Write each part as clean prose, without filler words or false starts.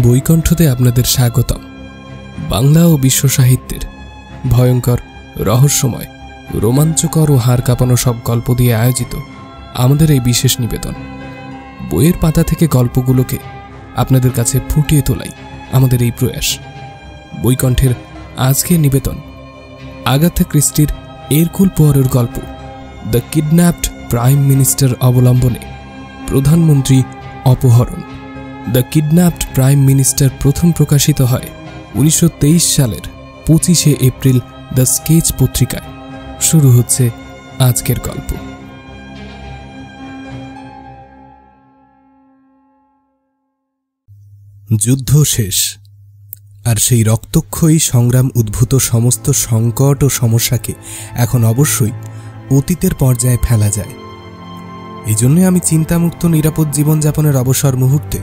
বইকণ্ঠতে আপনাদের স্বাগতম। বাংলা ও বিশ্ব সাহিত্যের ভয়ঙ্কর, রহস্যময়, রোমাঞ্চকর ও হাড় কাঁপানো সব গল্প দিয়ে আয়োজিত আমাদের এই বিশেষ নিবেদন। বইয়ের পাতা থেকে গল্পগুলোকে আপনাদের কাছে ফুটিয়ে তোলাই আমাদের এই প্রয়াস। বইকণ্ঠের আজকের নিবেদন আগাথা ক্রিস্টির এরকুল পোয়ারোর গল্প দ্য কিডন্যাপড প্রাইম মিনিস্টার অবলম্বনে প্রধানমন্ত্রী অপহরণ। দ্য কিডন্যাপড প্রাইম মিনিস্টার প্রথম প্রকাশিত হয় 1923 সালের 25শে এপ্রিল দ্য স্কেচ পত্রিকায়। শুরু হচ্ছে আজকের গল্প। যুদ্ধ শেষ, আর সেই রক্তক্ষয়ী সংগ্রাম উদ্ভূত সমস্ত সংকট ও সমস্যাকে এখন অবশ্যই অতীতের পর্যায়ে ফেলা যায়। এই জন্য আমি চিন্তামুক্ত নিরাপদ জীবনযাপনের অবসর মুহূর্তে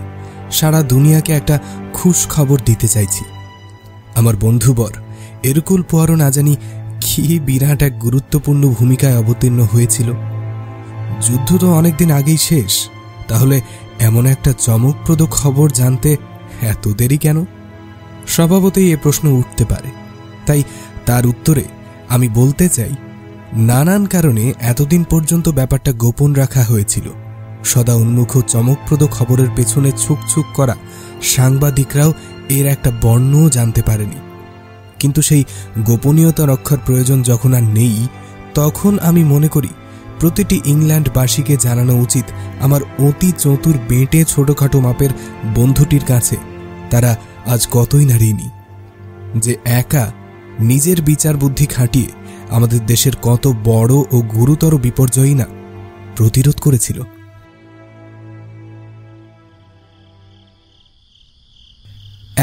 সারা দুনিয়াকে একটা খুশ খবর দিতে চাইছি। আমার বন্ধুবর এরকুল পোয়ারো না জানি কি বিরাট এক গুরুত্বপূর্ণ ভূমিকায় অবতীর্ণ হয়েছিল। যুদ্ধ তো অনেকদিন আগেই শেষ, তাহলে এমন একটা চমকপ্রদ খবর জানতে এত দেরি কেন? স্বভাবতই এ প্রশ্ন উঠতে পারে, তাই তার উত্তরে আমি বলতে চাই, নানান কারণে এতদিন পর্যন্ত ব্যাপারটা গোপন রাখা হয়েছিল। সদা উন্মুখ চমকপ্রদ খবরের পেছনে ছুকছুক করা সাংবাদিকরাও এর একটা বর্ণও জানতে পারেনি। কিন্তু সেই গোপনীয়তা রক্ষার প্রয়োজন যখন আর নেই, তখন আমি মনে করি প্রতিটি ইংল্যান্ডবাসীকে জানানো উচিত আমার অতি চতুর বেঁটে ছোটখাটো মাপের বন্ধুটির কাছে তারা আজ কতই না ঋণী, যে একা নিজের বিচার বুদ্ধি খাটিয়ে আমাদের দেশের কত বড় ও গুরুতর বিপর্যয়ই না প্রতিরোধ করেছিল।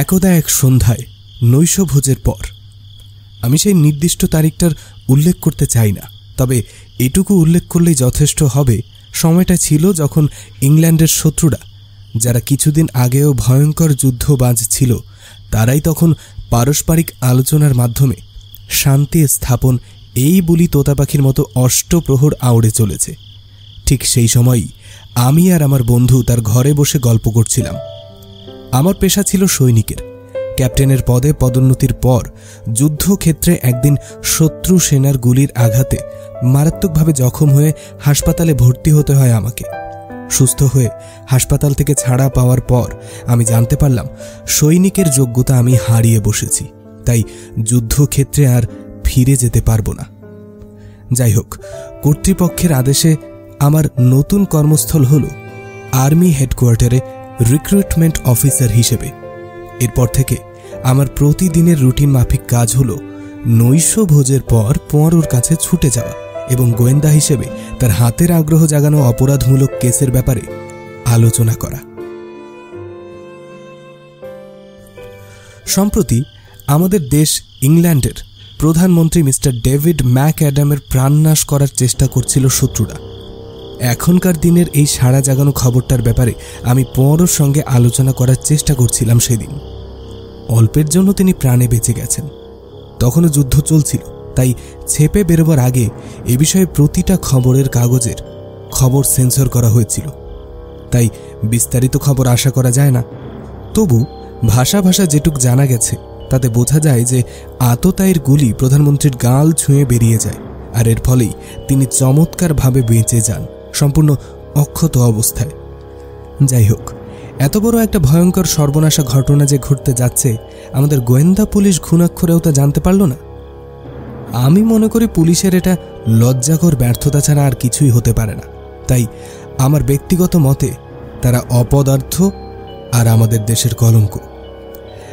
একদা এক সন্ধ্যায় নৈশভোজের পর, আমি সেই নির্দিষ্ট তারিখটার উল্লেখ করতে চাই না, তবে এটুকু উল্লেখ করলেই যথেষ্ট হবে, সময়টা ছিল যখন ইংল্যান্ডের শত্রুরা, যারা কিছুদিন আগেও ভয়ঙ্কর যুদ্ধবাজ ছিল, তারাই তখন পারস্পরিক আলোচনার মাধ্যমে শান্তি স্থাপন এই বলি তোতা পাখির মতো অষ্টপ্রহর আউড়ে চলেছে। ঠিক সেই সময়ই আমি আর আমার বন্ধু তার ঘরে বসে গল্প করছিলাম। আমার পেশা ছিল সৈনিকের। ক্যাপ্টেনের পদে পদোন্নতির পর যুদ্ধক্ষেত্রে একদিন শত্রু সেনার গুলির আঘাতে মারাত্মকভাবে জখম হয়ে হাসপাতালে ভর্তি হতে হয় আমাকে। সুস্থ হয়ে হাসপাতাল থেকে ছাড়া পাওয়ার পর আমি জানতে পারলাম সৈনিকের যোগ্যতা আমি হারিয়ে বসেছি, তাই যুদ্ধক্ষেত্রে আর ফিরে যেতে পারবো না। যাই হোক, কর্তৃপক্ষের আদেশে আমার নতুন কর্মস্থল হল আর্মি হেডকোয়ার্টারে রিক্রুটমেন্ট অফিসার হিসেবে। এরপর থেকে আমার প্রতিদিনের রুটিন মাফিক কাজ হল নৈশভোজের পর পোয়ারোর কাছে ছুটে যাওয়া এবং গোয়েন্দা হিসেবে তার হাতের আগ্রহ জাগানো অপরাধমূলক কেসের ব্যাপারে আলোচনা করা। সম্প্রতি আমাদের দেশ ইংল্যান্ডের প্রধানমন্ত্রী মিস্টার ডেভিড ম্যাকঅ্যাডামের প্রাণনাশ করার চেষ্টা করছিল শত্রুরা। এখনকার দিনের এই সাড়া জাগানো খবরটার ব্যাপারে আমি পোয়ারোর সঙ্গে আলোচনা করার চেষ্টা করছিলাম সেদিন। অল্পের জন্য তিনি প্রাণে বেঁচে গেছেন। তখনও যুদ্ধ চলছিল, তাই ছেপে বেরোবার আগে এ বিষয়ে প্রতিটা খবরের কাগজের খবর সেন্সর করা হয়েছিল, তাই বিস্তারিত খবর আশা করা যায় না। তবু ভাষা যেটুক জানা গেছে তাতে বোঝা যায় যে আততায়ীর গুলি প্রধানমন্ত্রীর গাল ছুঁয়ে বেরিয়ে যায়, আর এর ফলেই তিনি চমৎকারভাবে বেঁচে যান, সম্পূর্ণ অক্ষত অবস্থায়। যাই হোক, এত বড় একটা ভয়ঙ্কর সর্বনাশা ঘটনা যে ঘটতে যাচ্ছে, আমাদের গোয়েন্দা পুলিশ ঘুণাক্ষরেও তা জানতে পারল না। আমি মনে করি পুলিশের এটা লজ্জাকর ব্যর্থতা ছাড়া আর কিছুই হতে পারে না। তাই আমার ব্যক্তিগত মতে তারা অপদার্থ আর আমাদের দেশের কলঙ্ক।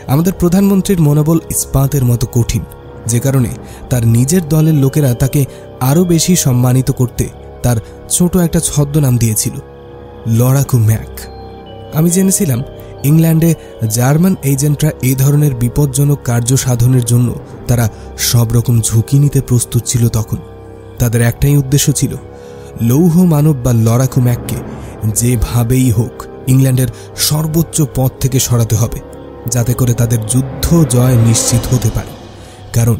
আমাদের প্রধানমন্ত্রীর মনোবল ইস্পাতের মতো কঠিন, যে কারণে তার নিজের দলের লোকেরা তাকে আরও বেশি সম্মানিত করতে তার ছোট একটা ছদ্মনাম দিয়েছিল, লড়াকু ম্যাক। আমি জেনেছিলাম ইংল্যান্ডে জার্মান এজেন্টরা এই ধরনের বিপজ্জনক কার্য সাধনের জন্য তারা সব রকম ঝুঁকি নিতে প্রস্তুত ছিল। তখন তাদের একটাই উদ্দেশ্য ছিল, লৌহ মানব বা লড়াকু ম্যাককে যেভাবেই হোক ইংল্যান্ডের সর্বোচ্চ পদ থেকে সরাতে হবে, যাতে করে তাদের যুদ্ধ জয় নিশ্চিত হতে পারে। কারণ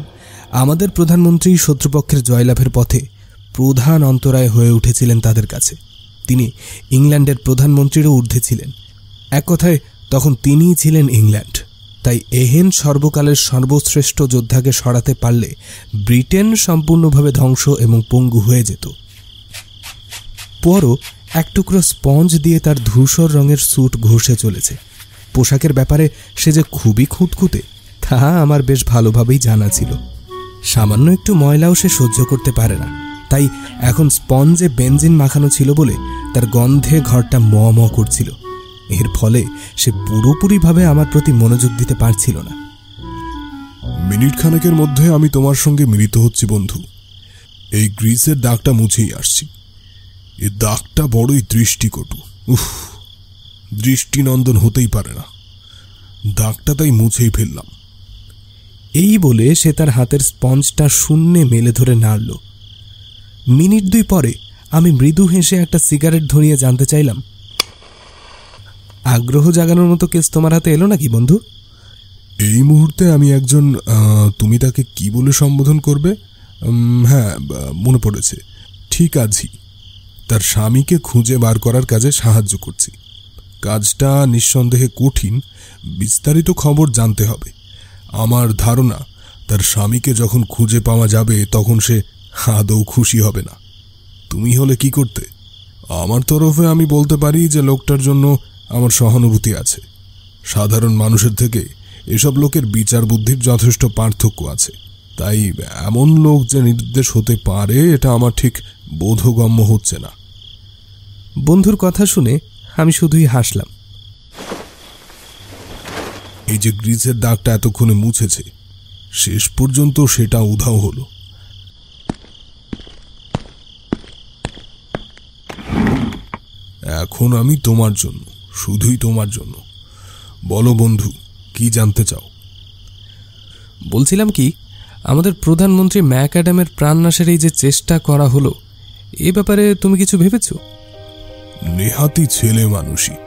আমাদের প্রধানমন্ত্রী শত্রুপক্ষের জয়লাভের পথে প্রধান অন্তরায় হয়ে উঠেছিলেন তাদের কাছে। তিনি ইংল্যান্ডের প্রধানমন্ত্রীরও ঊর্ধ্বে ছিলেন। এক কথায় তখন তিনিই ছিলেন ইংল্যান্ড। তাই এহেন সর্বকালের সর্বশ্রেষ্ঠ যোদ্ধাকে সরাতে পারলে ব্রিটেন সম্পূর্ণভাবে ধ্বংস এবং পঙ্গু হয়ে যেত। পরও এক টুকরো স্পঞ্জ দিয়ে তার ধূসর রঙের স্যুট ঘষে চলেছে। পোশাকের ব্যাপারে সে যে খুবই খুঁতখুঁতে তা আমার বেশ ভালোভাবেই জানা ছিল। সামান্য একটু ময়লাও সে সহ্য করতে পারে না। তাই এখন স্পঞ্জে বেনজিন মাখানো ছিল বলে তার গন্ধে ঘরটা ম ম করছিল। এর ফলে সে পুরোপুরিভাবে আমার প্রতি মনোযোগ দিতে পারছিল না। মিনিট খানেকের মধ্যে আমি তোমার সঙ্গে মিলিত হচ্ছি বন্ধু। এই গ্রিসের দাগটা মুছেই আসছি। এই দাগটা বড়ই দৃষ্টিকটু। দৃষ্টিনন্দন হতেই পারে না। দাগটা তাই মুছেই ফেললাম। এই বলে সে তার হাতের স্পঞ্জটা শূন্যে মেলে ধরে নাড়ল। মিনিট 2 পরে আমি মৃদু হেসে একটা সিগারেট ধরিয়ে জানতে চাইলাম, আগ্রহ জাগানোর মতো কেস তোমার হাতে এলো নাকি বন্ধু? এই মুহূর্তে আমি একজন, তুমি তাকে কি বলে সম্বোধন করবে? হ্যাঁ, মনে পড়েছে, ঠিক আছি। তার স্বামীকে খুঁজে বার করার কাজে সাহায্য করছি। কাজটা নিঃসন্দেহে কঠিন। বিস্তারিত খবর জানতে হবে। আমার ধারণা তার স্বামীকে যখন খুঁজে পাওয়া যাবে তখন সে আদৌ খুশি হবে না। তুমি হলে কি করতে? আমার তরফে আমি বলতে পারি যে লোকটার জন্য আমার সহানুভূতি আছে। সাধারণ মানুষের থেকে এসব লোকের বিচার বুদ্ধির যথেষ্ট পার্থক্য আছে। তাই এমন লোক যে নির্দেশ হতে পারে এটা আমার ঠিক বোধগম্য হচ্ছে না। বন্ধুর কথা শুনে আমি শুধুই হাসলাম। এই যে গ্রিসের দাগটা এতক্ষণে মুছেছে, শেষ পর্যন্ত সেটা উধাও হলো। এখন আমি তোমার জন্য, শুধুই তোমার জন্য। বলো বন্ধু, কি জানতে চাও? বলছিলাম কি, আমাদের প্রধানমন্ত্রী ম্যাকঅ্যাডামের প্রাণনাশের এই যে চেষ্টা করা হলো, এ ব্যাপারে তুমি কিছু ভেবেছ? নেহাতি ছেলে মানুষই।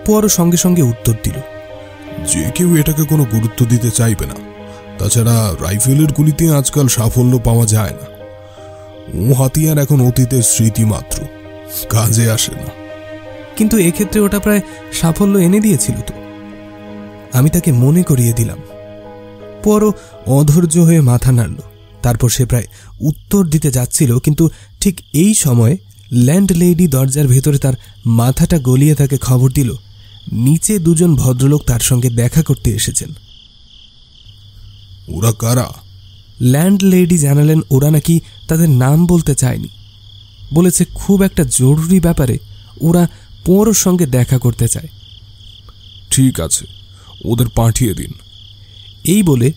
পরও সঙ্গে সঙ্গে উত্তর দিল, যে কেউ এটাকে কোনো গুরুত্ব দিতে চাইবে না। তাছাড়া রাইফেলের গুলিতে আজকাল সাফল্য পাওয়া যায় না। ও হাতিয়ার এখন অতীতের স্মৃতি মাত্র, কাজে আসে না। কিন্তু এক্ষেত্রে ওটা প্রায় সাফল্য এনে দিয়েছিল তো। আমি তাকে মনে করিয়ে দিলাম। পরও অধৈর্য হয়ে মাথা নাড়ল। তারপর সে প্রায় উত্তর দিতে যাচ্ছিল, কিন্তু ঠিক এই সময় ল্যান্ডলেডি দরজার ভেতরে তার মাথাটা গলিয়ে তাকে খবর দিল নিচে 2 জন ভদ্রলোক তার সঙ্গে দেখা করতে এসেছেন। ওরা কারা? ল্যান্ডলেডি জানালেন ওরা নাকি তাদের নাম বলতে চায়নি। বলেছে খুব একটা জরুরি ব্যাপারে ওরা পোঁরোর সঙ্গে দেখা করতে চায়। ঠিক আছে, ওদের পাঠিয়ে দিন। এই বলে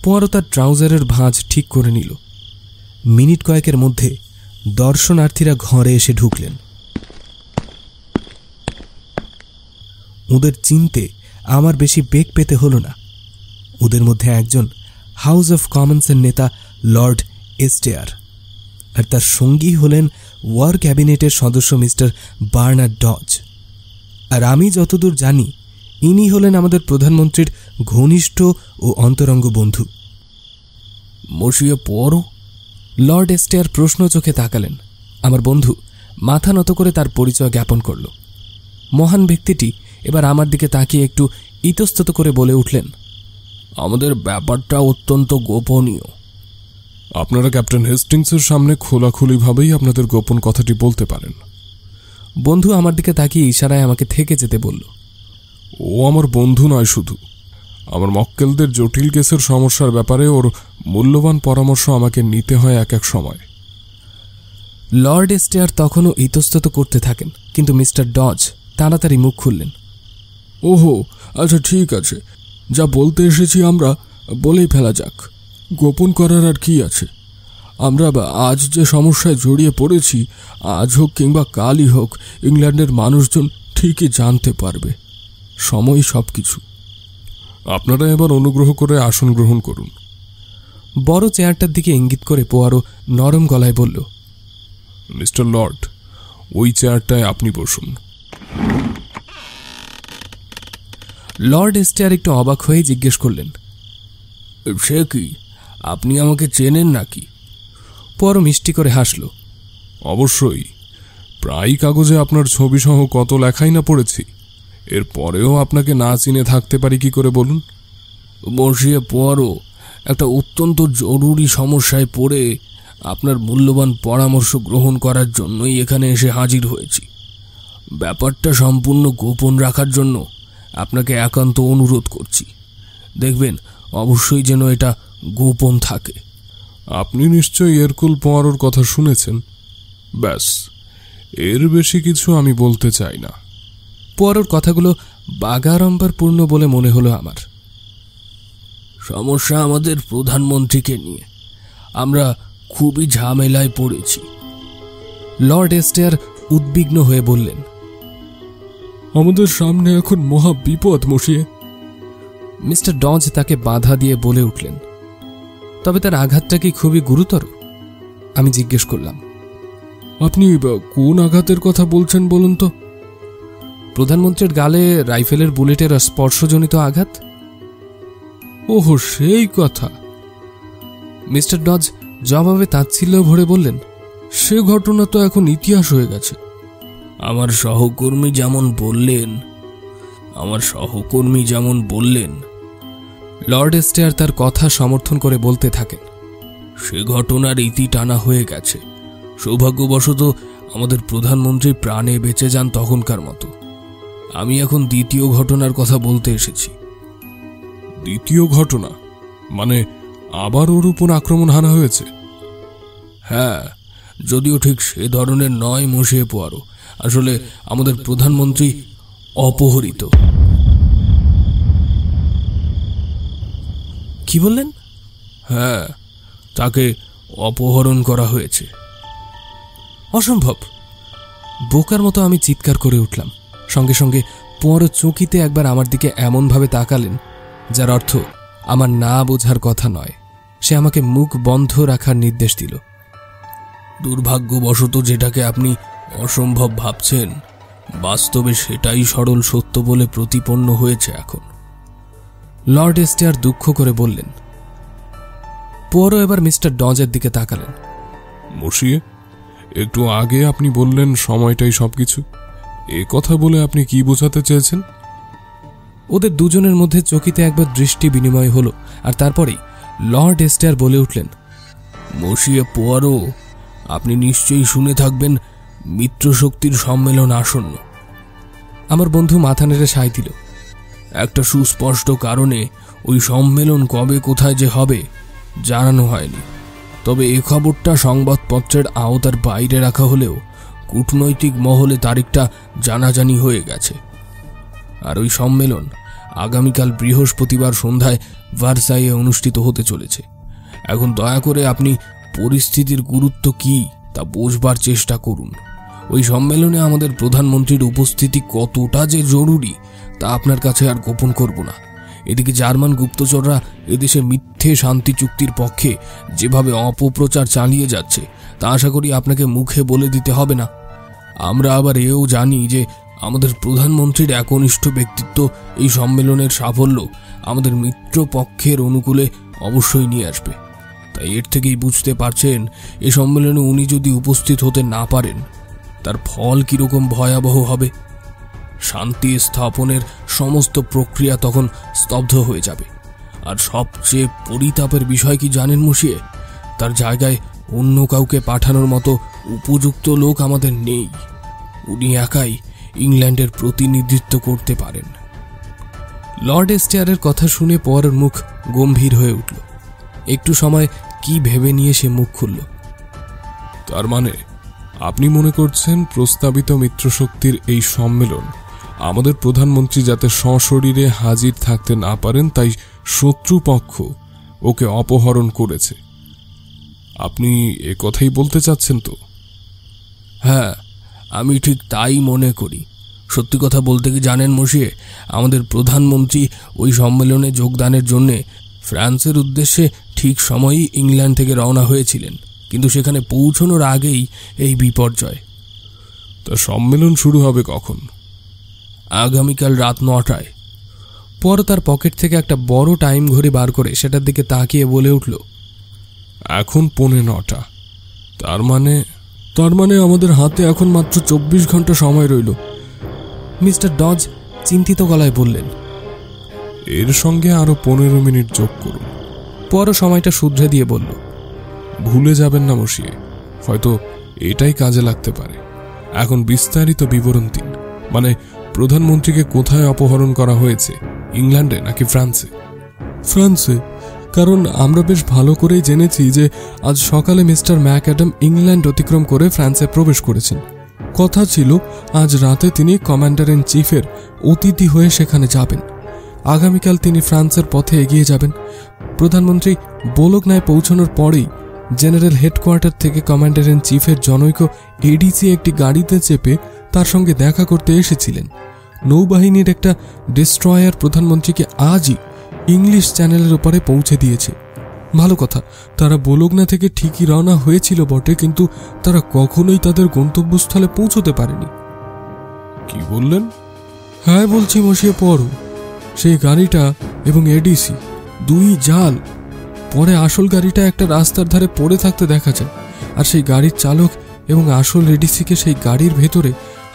পোঁরো তার ট্রাউজারের ভাঁজ ঠিক করে নিল। মিনিট কয়েকের মধ্যে দর্শনার্থীরা ঘরে এসে ঢুকলেন। ওদের চিনতে আমার বেশি বেগ পেতে হলো না। ওদের মধ্যে একজন হাউস অফ কমন্সের নেতা লর্ড এস্টেয়ার, আর তার সঙ্গী হলেন ওয়ার ক্যাবিনেটের সদস্য মিস্টার বার্নার্ড ডজ। আর আমি যতদূর জানি ইনি হলেন আমাদের প্রধানমন্ত্রীর ঘনিষ্ঠ ও অন্তরঙ্গ বন্ধু। মশিয়ে পড়ো? লর্ড এস্টেয়ার প্রশ্ন চোখে তাকালেন। আমার বন্ধু মাথা নত করে তার পরিচয় জ্ঞাপন করল। মহান ব্যক্তিটি এবার আমার দিকে তাকিয়ে একটু ইতস্তত করে বলে উঠলেন, আমাদের ব্যাপারটা অত্যন্ত গোপনীয়। আপনারা ক্যাপ্টেন হেস্টিংসের সামনে খোলাখুলিভাবেই আপনাদের গোপন কথাটি বলতে পারেন। বন্ধু আমার দিকে তাকিয়ে ইশারায় আমাকে থেকে যেতে বলল। ও আমার বন্ধু নয় শুধু, আমার মক্কেলদের জটিল কেসের সমস্যার ব্যাপারে ওর মূল্যবান পরামর্শ আমাকে নিতে হয় এক এক সময়। লর্ড এস্টেয়ার তখনও ইতস্তত করতে থাকেন, কিন্তু মিস্টার ডজ তাড়াতাড়ি মুখ খুললেন। ওহো, আচ্ছা ঠিক আছে, যা বলতে এসেছি আমরা বলেই ফেলা যাক। গোপন করার আর কি আছে? আমরা আজ যে সমস্যায় জড়িয়ে পড়েছি, আজ হোক কিংবা কালই হোক, ইংল্যান্ডের মানুষজন ঠিকই জানতে পারবে। সময় সব কিছু। আপনারা এবার অনুগ্রহ করে আসন গ্রহণ করুন। বড় চেয়ারটার দিকে ইঙ্গিত করে পোয়ারো নরম গলায় বলল, মিস্টার লর্ড, ওই চেয়ারটায় আপনি বসুন। লর্ড এস্টেয়ার একটু অবাক হয়ে জিজ্ঞেস করলেন, সে কি, আপনি আমাকে চেনেন নাকি? পোয়ারো মিষ্টি করে হাসল। অবশ্যই, প্রায় কাগজে আপনার ছবি সহ কত লেখাই না পড়েছি। এর পরেও আপনাকে না চিনে থাকতে পারি কি করে বলুন? বসিয়ে পরও একটা অত্যন্ত জরুরি সমস্যায় পড়ে আপনার মূল্যবান পরামর্শ গ্রহণ করার জন্যই এখানে এসে হাজির হয়েছি। ব্যাপারটা সম্পূর্ণ গোপন রাখার জন্য আপনাকে একান্ত অনুরোধ করছি। দেখবেন অবশ্যই যেন এটা গোপন থাকে। আপনি নিশ্চয়ই এরকুল পোয়ারোর কথা শুনেছেন। ব্যাস, এর বেশি কিছু আমি বলতে চাই না। পোয়ারোর কথাগুলো বাগাড়ম্বরপূর্ণ বলে মনে হলো আমার। সমস্যা আমাদের প্রধানমন্ত্রীকে নিয়ে। আমরা খুবই ঝামেলায় পড়েছি। লর্ড এস্টেয়ার উদ্বিগ্ন হয়ে বললেন, আমাদের সামনে এখন মহা বিপদ মশিয়ে। মিস্টার ডজ তাকে বাধা দিয়ে বলে উঠলেন, তবে তার আঘাতটা কি খুবই গুরুতর? আমি জিজ্ঞেস করলাম, আপনি কোন আঘাতের কথা বলছেন বলুন তো? প্রধানমন্ত্রীর গালে রাইফেলের বুলেটের স্পর্শজনিত আঘাত। ওহো, সেই কথা। মিস্টার ডজ জবাবে তাচ্ছিল্য ভরে বললেন, সে ঘটনা তো এখন ইতিহাস হয়ে গেছে। আমার সহকর্মী যেমন বললেন, লর্ড এস্টেয়ার তার কথা সমর্থন করে বলতে থাকেন, সে ঘটনার ইতি টানা হয়ে গেছে। সৌভাগ্যবশত আমাদের প্রধানমন্ত্রী প্রাণে বেঁচে যান তখনকার মতো। আমি এখন দ্বিতীয় ঘটনার কথা বলতে এসেছি। দ্বিতীয় ঘটনা মানে আবার ওর উপর আক্রমণ হানা হয়েছে? হ্যাঁ, যদিও ঠিক সে ধরনের নয় মশিয়ে পোয়ারো। আসলে আমাদের প্রধানমন্ত্রী অপহৃত। কি বললেন? হ্যাঁ, তাকে অপহরণ করা হয়েছে। অসম্ভব! বোকার মতো আমি চিৎকার করে উঠলাম। সঙ্গে সঙ্গে পোয়ারো চকিতে একবার আমার দিকে এমনভাবে তাকালেন যার অর্থ আমার না বোঝার কথা নয়। সে আমাকে মুখ বন্ধ রাখার নির্দেশ দিল। দুর্ভাগ্যবশত যেটাকে আপনি অসম্ভব ভাবছেন, বাস্তবে সেটাই সরল সত্য বলে প্রতিপন্ন হয়েছে এখন। লর্ড এস্টেয়ার দুঃখ করে বললেন। পোয়ারো এবার মিস্টার ডজের দিকে তাকালেন। মশিয়ে, একটু আগে আপনি বললেন সময়টাই সবকিছু। এ কথা বলে আপনি কি বোঝাতে চেয়েছেন? ওদের দুজনের মধ্যে চকিতে একবার দৃষ্টি বিনিময় হলো, আর তারপরেই লর্ড এস্টেয়ার বলে উঠলেন, মশিয়ে পোয়ারো, আপনি নিশ্চয়ই শুনে থাকবেন মিত্রশক্তির সম্মেলন আসন্ন। আমার বন্ধু মাথা নেড়ে সায় দিল। একটা সুস্পষ্ট কারণে ওই সম্মেলন কবে কোথায় যে হবে জানানো হয়নি। তবে এ খবরটা সংবাদপত্রের আওতার বাইরে রাখা হলেও কূটনৈতিক মহলে তারিখটা জানাজানি হয়ে গেছে। আর ওই সম্মেলন আগামীকাল বৃহস্পতিবার সন্ধ্যায় ভার্সাইয়ে অনুষ্ঠিত হতে চলেছে। এখন দয়া করে আপনি পরিস্থিতির গুরুত্ব কি তা বোঝবার চেষ্টা করুন। ওই সম্মেলনে আমাদের প্রধানমন্ত্রীর উপস্থিতি কতটা যে জরুরি তা আপনার কাছে আর গোপন করব না। এদিকে জার্মান গুপ্তচররা এদেশে মিথ্যে শান্তি চুক্তির পক্ষে যেভাবে অপপ্রচার চালিয়ে যাচ্ছে তা আশা করি আপনাকে মুখে বলে দিতে হবে না। আমরা আবার এও জানি যে আমাদের প্রধানমন্ত্রীর একনিষ্ঠ ব্যক্তিত্ব এই সম্মেলনের সাফল্য আমাদের মিত্র পক্ষের অনুকূলে অবশ্যই নিয়ে আসবে। তাই এর থেকেই বুঝতে পারছেন এ সম্মেলনে উনি যদি উপস্থিত হতে না পারেন তার ফল কিরকম ভয়াবহ হবে। শান্তি স্থাপনের সমস্ত প্রক্রিয়া তখন স্তব্ধ হয়ে যাবে। আর সবচেয়ে পরিতাপের বিষয় কি জানেন মশিয়ে, তার জায়গায় অন্য কাউকে পাঠানোর মতো উপযুক্ত লোক আমাদের নেই। উনি একাই ইংল্যান্ডের প্রতিনিধিত্ব করতে পারেন। লর্ড এস্টেয়ারের কথা শুনে পোয়ারোর মুখ গম্ভীর হয়ে উঠল। একটু সময় কি ভেবে নিয়ে সে মুখ খুলল। তার মানে আপনি মনে করছেন প্রস্তাবিত মিত্রশক্তির এই সম্মেলন আমাদের প্রধানমন্ত্রী যাতে সশরীরে হাজির থাকতে না পারেন তাই শত্রুপক্ষ ওকে অপহরণ করেছে? আপনি এ কথাই বলতে চাচ্ছেন তো? হ্যাঁ, আমি ঠিক তাই মনে করি। সত্যি কথা বলতে কি জানেন মশিয়ে, আমাদের প্রধানমন্ত্রী ওই সম্মেলনে যোগদানের জন্যে ফ্রান্সের উদ্দেশ্যে ঠিক সময়ই ইংল্যান্ড থেকে রওনা হয়েছিলেন, কিন্তু সেখানে পৌঁছানোর আগেই এই বিপর্যয়। তা সম্মেলন শুরু হবে কখন? আগামীকাল রাত 9টায়। পর তার পকেট থেকে একটা বড় টাইম ঘড়ি বার করে সেটার দিকে তাকিয়ে বলে উঠল, এখন 9:15। তার মানে আমাদের হাতে এখন মাত্র 24 ঘন্টা সময় রইল। মিস্টার ডজ চিন্তিত গলায় বললেন, এর সঙ্গে আরো 15 মিনিট যোগ করুন। পরও সময়টা শুধরে দিয়ে বলল, ভুলে যাবেন না মশিয়ে, হয়তো এটাই কাজে লাগতে পারে। এখন বিস্তারিত বিবরণ দিন, মানে প্রধানমন্ত্রীকে কোথায় অপহরণ করা হয়েছে, ইংল্যান্ডে নাকি ফ্রান্সে? ফ্রান্সে, কারণ আমরা বেশ ভালো করেই জেনেছি যে আজ সকালে মিস্টার ম্যাকঅ্যাডাম ইংল্যান্ড অতিক্রম করে ফ্রান্সে প্রবেশ করেছেন। কথা ছিল আজ রাতে তিনি কমান্ডার ইন চিফের অতিথি হয়ে সেখানে যাবেন। আগামীকাল তিনি ফ্রান্সের পথে এগিয়ে যাবেন। প্রধানমন্ত্রী বোলোগনায় পৌঁছানোর পরেই জেনারেল হেডকোয়ার্টার থেকে কমান্ডার ইন চিফের জনৈক এডিসি একটি গাড়িতে চেপে তার সঙ্গে দেখা করতে এসেছিলেন। নৌবাহিনীর একটা ডিস্ট্রয়ার প্রধানমন্ত্রীকে আজই ইংলিশ চ্যানেলের ওপারে পৌঁছে দিয়েছে। ভালো কথা, তারা বোলোগনা থেকে ঠিকই রওনা হয়েছিল বটে, কিন্তু তারা কখনোই তাদের গন্তব্যস্থলে পৌঁছতে পারেনি। কি বললেন? হ্যাঁ বলছি মশিয়ে, পড়ো। সেই গাড়িটা এবং এডিসি দুই জাল। পরে আসল গাড়িটা একটা রাস্তার ধারে পড়ে থাকতে দেখা যায়, আর সেই গাড়ির চালক এবং আসল এডিসিকে সেই গাড়ির ভেতরে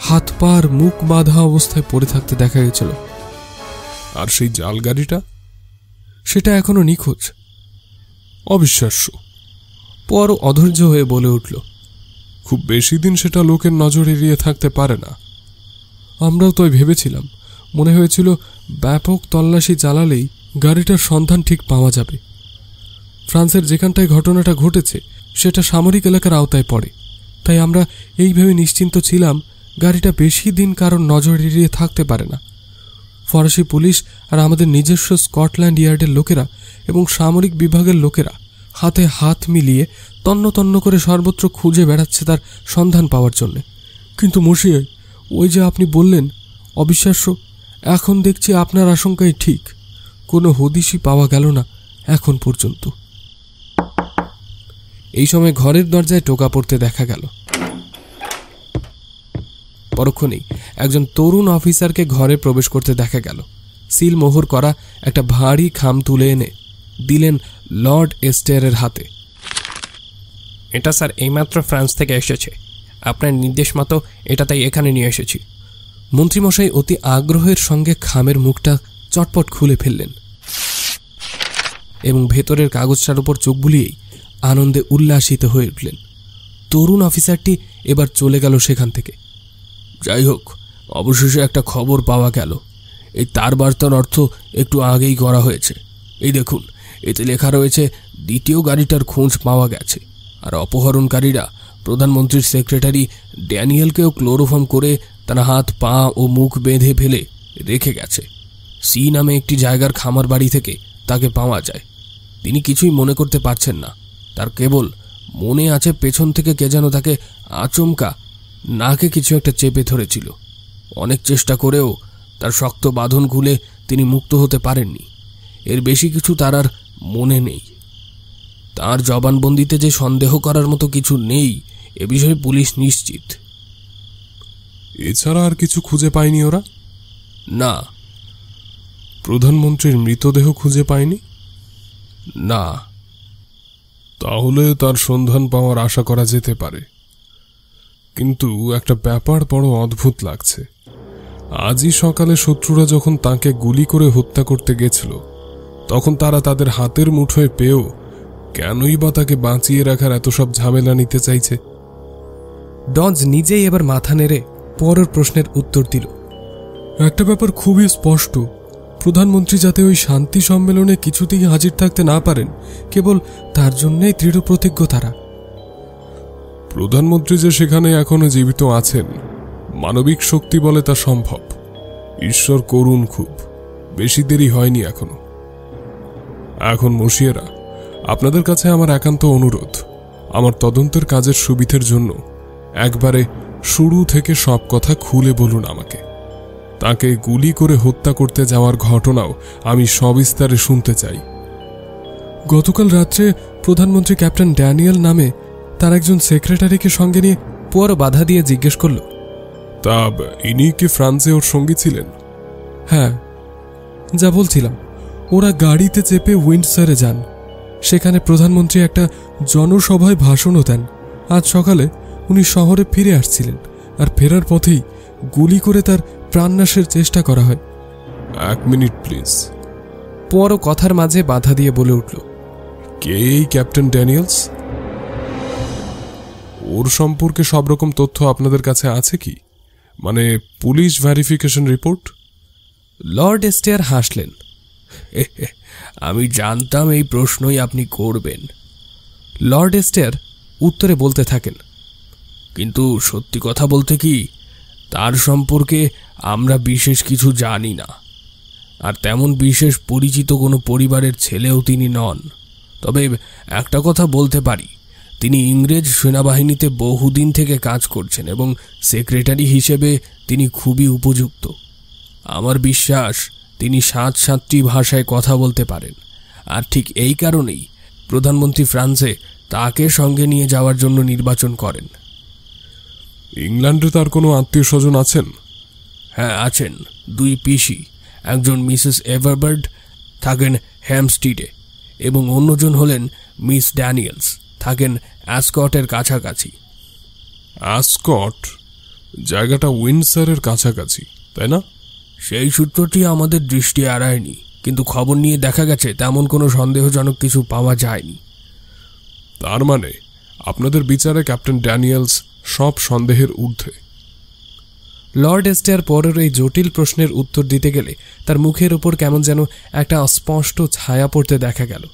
হাত পা আর মুখ বাঁধা অবস্থায় পড়ে থাকতে দেখা গেছিল। আর সেই জাল গাড়িটা? সেটা এখনো নিখোঁজ। অবিশ্বাস্য। পর অধৈর্য হয়ে বলে উঠল, খুব বেশি দিন সেটা লোকের নজর এড়িয়ে থাকতে পারে না। আমরাও তাই ভেবেছিলাম। মনে হয়েছিল ব্যাপক তল্লাশি চালালেই গাড়িটার সন্ধান ঠিক পাওয়া যাবে। ফ্রান্সের যেখানটায় ঘটনাটা ঘটেছে সেটা সামরিক এলাকার আওতায় পড়ে, তাই আমরা এই ভেবে নিশ্চিন্ত ছিলাম গাড়িটা বেশি দিন কারোর নজর এড়িয়ে থাকতে পারে না। ফরাসি পুলিশ আর আমাদের নিজস্ব স্কটল্যান্ড ইয়ার্ডের লোকেরা এবং সামরিক বিভাগের লোকেরা হাতে হাত মিলিয়ে তন্ন তন্ন করে সর্বত্র খুঁজে বেড়াচ্ছে তার সন্ধান পাওয়ার জন্যে। কিন্তু মশিয়ে, ওই যে আপনি বললেন অবিশ্বাস্য, এখন দেখছি আপনার আশঙ্কাই ঠিক। কোনো হদিশই পাওয়া গেল না এখন পর্যন্ত। এই সময় ঘরের দরজায় টোকা পড়তে দেখা গেল। পরক্ষণেই একজন তরুণ অফিসারকে ঘরে প্রবেশ করতে দেখা গেল। সিল মোহর করা একটা ভারী খাম তুলে এনে দিলেন লর্ড এস্টেয়ারের হাতে। এটা স্যার এইমাত্র ফ্রান্স থেকে এসেছে, আপনার নির্দেশ মতো এটা তাই এখানে নিয়ে এসেছি। মন্ত্রীমশাই অতি আগ্রহের সঙ্গে খামের মুখটা চটপট খুলে ফেললেন এবং ভেতরের কাগজটার উপর চোখ বুলিয়েই আনন্দে উল্লাসিত হয়ে উঠলেন। তরুণ অফিসারটি এবার চলে গেল সেখান থেকে। যাই হোক, অবশেষে একটা খবর পাওয়া গেল। এই তার বার্তার অর্থ একটু আগেই করা হয়েছে। এই দেখুন, এতে লেখা রয়েছে দ্বিতীয় গাড়িটার খোঁজ পাওয়া গেছে, আর অপহরণকারীরা প্রধানমন্ত্রীর সেক্রেটারি ড্যানিয়েলকেও ক্লোরোফর্ম করে তার হাত পা ও মুখ বেঁধে ফেলে রেখে গেছে। সি নামে একটি জায়গার খামার বাড়ি থেকে তাকে পাওয়া যায়। তিনি কিছুই মনে করতে পারছেন না। তার কেবল মনে আছে পেছন থেকে কে যেন তাকে আচমকা নাকে কিছু একটা চেপে ধরেছিল। অনেক চেষ্টা করেও তার শক্ত বাঁধন খুলে তিনি মুক্ত হতে পারেননি। এর বেশি কিছু তার আর মনে নেই। তার জবানবন্দিতে যে সন্দেহ করার মতো কিছু নেই এ বিষয়ে পুলিশ নিশ্চিত। এছাড়া আর কিছু খুঁজে পায়নি ওরা? না। প্রধানমন্ত্রীর মৃতদেহ খুঁজে পায়নি? না। তাহলে তার সন্ধান পাওয়ার আশা করা যেতে পারে, কিন্তু একটা ব্যাপার বড় অদ্ভুত লাগছে। আজই সকালে শত্রুরা যখন তাকে গুলি করে হত্যা করতে গেছিল, তখন তারা তাদের হাতের মুঠোয় পেয়েও কেনই বা তাকে বাঁচিয়ে রাখার এত সব ঝামেলা নিতে চাইছে? ডজ নিজেই এবার মাথা নেড়ে পরের প্রশ্নের উত্তর দিল। একটা ব্যাপার খুবই স্পষ্ট, প্রধানমন্ত্রী যাতে ওই শান্তি সম্মেলনে কিছুতেই হাজির থাকতে না পারেন, কেবল তার জন্যই দৃঢ় প্রতিজ্ঞ তারা। প্রধানমন্ত্রী যে সেখানে এখনো জীবিত আছেন, মানবিক শক্তি বলে তা সম্ভব। ঈশ্বর করুন, খুব বেশি দেরি হয়নি এখনো। এখন মশিয়েরা, আপনাদের কাছে আমার একান্ত অনুরোধ, আমার তদন্তের কাজের সুবিধের জন্য একবারে শুরু থেকে সব কথা খুলে বলুন আমাকে। তাকে গুলি করে হত্যা করতে যাওয়ার ঘটনাও আমি সবিস্তারে শুনতে চাই। গতকাল রাত্রে প্রধানমন্ত্রী ক্যাপ্টেন ড্যানিয়েল নামে তার একজন সেক্রেটারিকে সঙ্গে নিয়ে পর বাধা দিয়ে জিজ্ঞেস করল, তা ইনি কি ফ্রান্সে ওর সঙ্গী ছিলেন? হ্যাঁ, যা বলছিলাম, ওরা গাড়িতে চেপে উইন্ডসরে যান। সেখানে প্রধানমন্ত্রী একটা জনসভায় ভাষণও দেন। আজ সকালে উনি শহরে ফিরে আসছিলেন, আর ফেরার পথেই গুলি করে তার প্রাণনাশের চেষ্টা করা হয়। 1 মিনিট প্লিজ। পোয়ারো কথার মাঝে বাধা দিয়ে বলে উঠল, কে এই ক্যাপ্টেন ড্যানিয়েলস? ওর সম্পর্কে সব রকম তথ্য আপনাদের কাছে আছে কি? মানে পুলিশ ভেরিফিকেশন রিপোর্ট? লর্ড এস্টেয়ার হাসলেন। আমি জানতাম এই প্রশ্নই আপনি করবেন। লর্ড এস্টেয়ার উত্তরে বলতে থাকেন, কিন্তু সত্যি কথা বলতে কি, তার সম্পর্কে আমরা বিশেষ কিছু জানি না, আর তেমন বিশেষ পরিচিত কোনো পরিবারের ছেলেও তিনি নন। তবে একটা কথা বলতে পারি, তিনি ইংরেজ সেনাবাহিনীতে বহুদিন থেকে কাজ করছেন এবং সেক্রেটারি হিসেবে তিনি খুবই উপযুক্ত। আমার বিশ্বাস তিনি 7-7টি ভাষায় কথা বলতে পারেন, আর ঠিক এই কারণেই প্রধানমন্ত্রী ফ্রান্সে তাকে সঙ্গে নিয়ে যাওয়ার জন্য নির্বাচন করেন। ইংল্যান্ডে তার কোনো আত্মীয় স্বজন আছেন? হ্যাঁ, আছেন। 2 পিসি, একজন মিসেস এভারবার্ড, থাকেন হ্যামস্টিডে, এবং অন্যজন হলেন মিস ড্যানিয়েলস, থাকেন অ্যাসকটের কাছাকাছি। অ্যাসকট জায়গাটা উইন্ডসরের কাছাকাছি, তাই না? সেই সূত্রটি আমাদের দৃষ্টি এড়ায়নি, কিন্তু খবর নিয়ে দেখা গেছে তেমন কোনো সন্দেহজনক কিছু পাওয়া যায়নি। তার মানে আপনাদের বিচারে ক্যাপ্টেন ড্যানিয়েলস সব সন্দেহের ঊর্ধ্বে। লর্ড এস্টেয়ার পরের এই জটিল প্রশ্নের উত্তর দিতে গেলে তার মুখের উপর কেমন যেন একটা অস্পষ্ট ছায়া পড়তে দেখা গেল।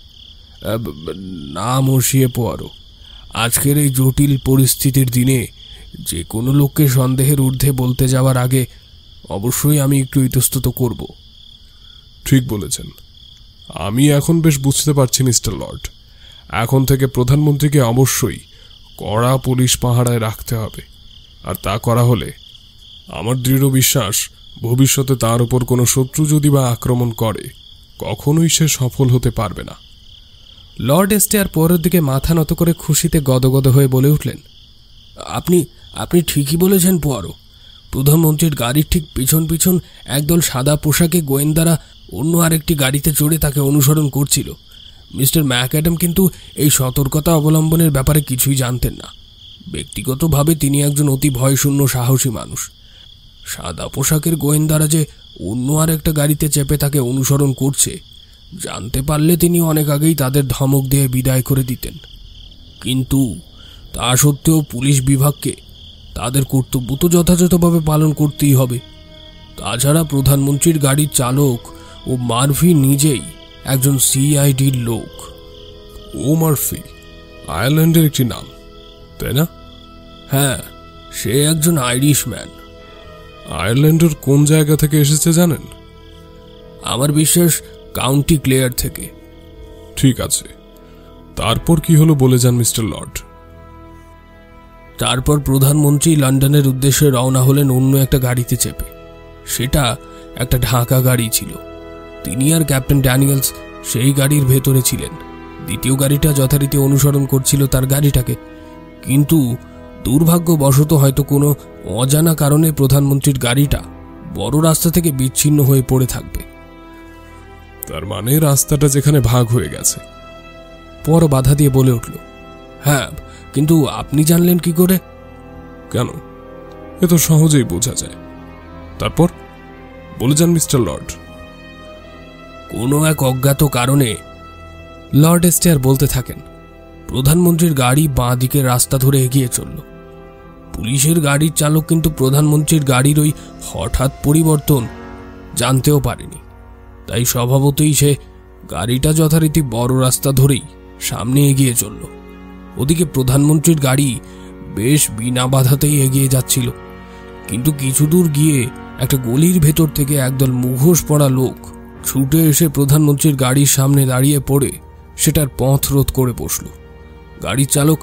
না মশিয়ে পোয়ারো, আজকের এই জটিল পরিস্থিতির দিনে যে কোনো লোককে সন্দেহের ঊর্ধ্বে বলতে যাওয়ার আগে অবশ্যই আমি একটু ইতস্তত করব। ঠিক বলেছেন। আমি এখন বেশ বুঝতে পারছি মিস্টার লর্ড, এখন থেকে প্রধানমন্ত্রীকে অবশ্যই কড়া পুলিশ পাহারায় রাখতে হবে, আর তা করা হলে আমার দৃঢ় বিশ্বাস ভবিষ্যতে তার উপর কোনো শত্রু যদি বা আক্রমণ করে কখনোই সে সফল হতে পারবে না। লর্ড এস্টেয়ার পরের দিকে মাথা নত করে খুশিতে গদগদ হয়ে বলে উঠলেন, আপনি ঠিকই বলেছেন পোয়ারো। প্রধানমন্ত্রীর গাড়ির ঠিক পিছন পিছন একদল সাদা পোশাকে গোয়েন্দারা অন্য আরেকটি গাড়িতে চড়ে তাকে অনুসরণ করছিল। মিস্টার ম্যাকঅ্যাডাম কিন্তু এই সতর্কতা অবলম্বনের ব্যাপারে কিছুই জানতেন না। ব্যক্তিগতভাবে তিনি একজন অতি ভয়শূন্য সাহসী মানুষ। সাদা পোশাকের গোয়েন্দারা যে অন্য আরেকটা গাড়িতে চেপে তাকে অনুসরণ করছে জানতে পারলে তিনি অনেক আগেই তাদের ধমক দিয়ে বিদায় করে দিতেন। কিন্তু তা সত্ত্বেও পুলিশ বিভাগকে তাদের কর্তব্য তো যথাযথভাবে পালন করতেই হবে। তাছাড়া প্রধানমন্ত্রীর গাড়ির চালক ও মার্ফি নিজেই একজন সিআইডির লোক। ও মার্ফি আয়ারল্যান্ডের একটি নাম, তাই না? হ্যাঁ, সে একজন আইরিশম্যান। আয়ারল্যান্ডের কোন জায়গা থেকে এসেছে জানেন? আমার বিশ্বাস কাউন্টি ক্লেয়ার থেকে। ঠিক আছে, তারপর কি হলো বলে যান মিস্টার লর্ড। তারপর প্রধানমন্ত্রী লন্ডনের উদ্দেশ্যে রওনা হলেন অন্য একটা গাড়িতে চেপে। সেটা একটা ঢাকা গাড়ি ছিল। তিনি আর ক্যাপ্টেন ড্যানিয়েলস সেই গাড়ির ভেতরে ছিলেন। দ্বিতীয় গাড়িটা যথারীতি অনুসরণ করছিল তার গাড়িটাকে, কিন্তু দুর্ভাগ্যবশত হয়তো কোনো অজানা কারণে প্রধানমন্ত্রীর গাড়িটা বড় রাস্তা থেকে বিচ্ছিন্ন হয়ে পড়ে থাকবে। তার মানে রাস্তাটা যেখানে ভাগ হয়ে গেছে। পর বাধা দিয়ে বলে উঠল, হ্যাঁ, কিন্তু আপনি জানলেন কি করে? কেন, এ তো সহজেই বোঝা যায়। তারপর বলে যান মিস্টার লর্ড। কোনো এক অজ্ঞাত কারণে, লর্ড এস্টেয়ার বলতে থাকেন, প্রধানমন্ত্রীর গাড়ি বাঁ দিকের রাস্তা ধরে এগিয়ে চলল। পুলিশের গাড়ির চালক কিন্তু প্রধানমন্ত্রীর গাড়ির ওই হঠাৎ পরিবর্তন জানতেও পারেনি। তাই স্বভাবতই সে গাড়িটা যথারীতি বড় রাস্তা ধরেই সামনে এগিয়ে চলল। ওদিকে প্রধানমন্ত্রীর গাড়ি বেশ বিনা বাধাতেই এগিয়ে যাচ্ছিল। কিন্তু কিছু দূর গিয়ে একটা গলির ভেতর থেকে একদল মুখোশ পরা লোক ছুটে এসে প্রধানমন্ত্রীর গাড়ির সামনে দাঁড়িয়ে পড়ে সেটার পথ রোধ করে বসল। গাড়ির চালক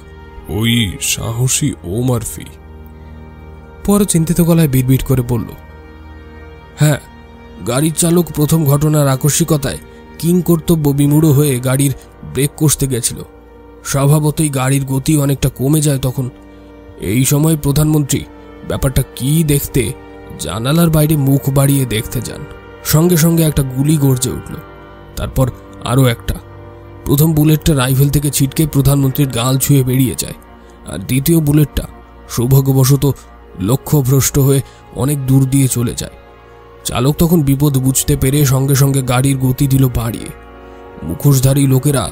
ওই সাহসী ও মার্ফি। পরে চিন্তিত গলায় বিড়বিড় করে বলল, হ্যাঁ, গাড়ির চালক প্রথম ঘটনার আকস্মিকতায় কিং কর্তব্য বিমূঢ় হয়ে গাড়ির ব্রেক কষতে গেছিল। স্বভাবতই গাড়ির গতি অনেকটা কমে যায় তখন। এই সময় প্রধানমন্ত্রী ব্যাপারটা কি দেখতে জানালার বাইরে মুখ বাড়িয়ে দেখতে যান। সঙ্গে সঙ্গে একটা গুলি গর্জে উঠল, তারপর আরও একটা। প্রথম বুলেটটা রাইফেল থেকে ছিটকে প্রধানমন্ত্রীর গাল ছুঁয়ে বেরিয়ে যায়, আর দ্বিতীয় বুলেটটা সৌভাগ্যবশত লক্ষ্যভ্রষ্ট হয়ে অনেক দূর দিয়ে চলে যায়। চালক তখন বিপদ বুঝতে পেরে সঙ্গে সঙ্গে গাড়ির গতি দিল বাড়িয়ে। মুখোশধারী লোকেরা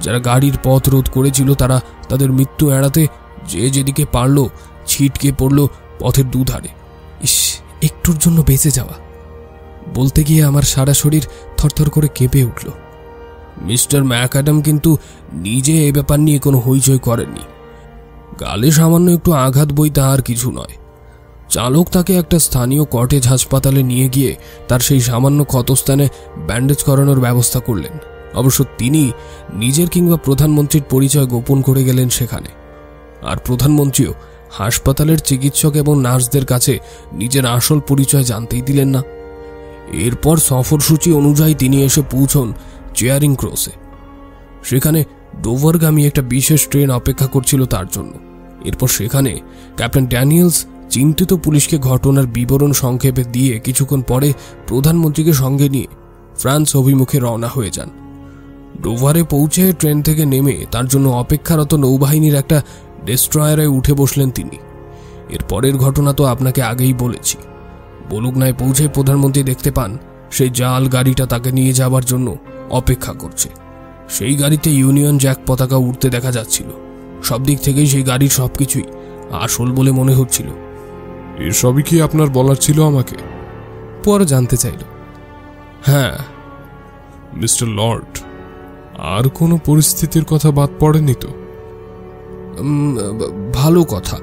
যারা গাড়ির পথ রোধ করেছিল তারা তাদের মৃত্যু এড়াতে যে যেদিকে পারল ছিটকে পড়ল পথের দুধারে। ইস, একটুর জন্য বেঁচে যাওয়া! বলতে গিয়ে আমার সারা শরীর থরথর করে কেঁপে উঠল। মিস্টার ম্যাকঅ্যাডাম কিন্তু নিজে এ ব্যাপার নিয়ে কোনো হইচই করেননি। গালে সামান্য একটু আঘাত বই তার কিছু নয়। চালক তাকে একটা স্থানীয় কটেজ হাসপাতালে নিয়ে গিয়ে তার সেই সামান্য ক্ষতস্থানে ব্যান্ডেজ করানোর ব্যবস্থা করলেন। অবশ্য তিনি নিজের কিংবা প্রধানমন্ত্রীর পরিচয় গোপন করে গেলেন সেখানে। আর প্রধানমন্ত্রীও হাসপাতালের চিকিৎসক এবং নার্সদের কাছে নিজের আসল পরিচয় জানতেই দিলেন না। এরপর সফরসূচি অনুযায়ী তিনি এসে পৌঁছন চেয়ারিং ক্রসে। সেখানে ডোভারগামী একটা বিশেষ ট্রেন অপেক্ষা করছিল তার জন্য। এরপর সেখানে ক্যাপ্টেন ড্যানিয়েলস চিন্তিত পুলিশকে ঘটনার বিবরণ সংক্ষেপে দিয়ে কিছুক্ষণ পরে প্রধানমন্ত্রীকে সঙ্গে নিয়ে ফ্রান্স অভিমুখে রওনা হয়ে যান। ডোভারে পৌঁছে ট্রেন থেকে নেমে তার জন্য অপেক্ষারত নৌবাহিনীর একটা ডেস্ট্রয়ারে উঠে বসলেন তিনি। এর পরের ঘটনা তো আপনাকে আগেই বলেছি। বলুগনায় পৌঁছে প্রধানমন্ত্রী দেখতে পান সেই জাল গাড়িটা তাকে নিয়ে যাবার জন্য অপেক্ষা করছে। সেই গাড়িতে ইউনিয়ন জ্যাক পতাকা উঠতে দেখা যাচ্ছিল। সব দিক থেকেই সেই গাড়ির সবকিছুই আসল বলে মনে হচ্ছিল। এসবই কি আপনার বলার ছিল আমাকে? পরও জানতে চাইল। হ্যাঁ মিস্টার লর্ড, আর কোনো পরিস্থিতির কথা বাদ পড়েনি তো? ভালো কথা,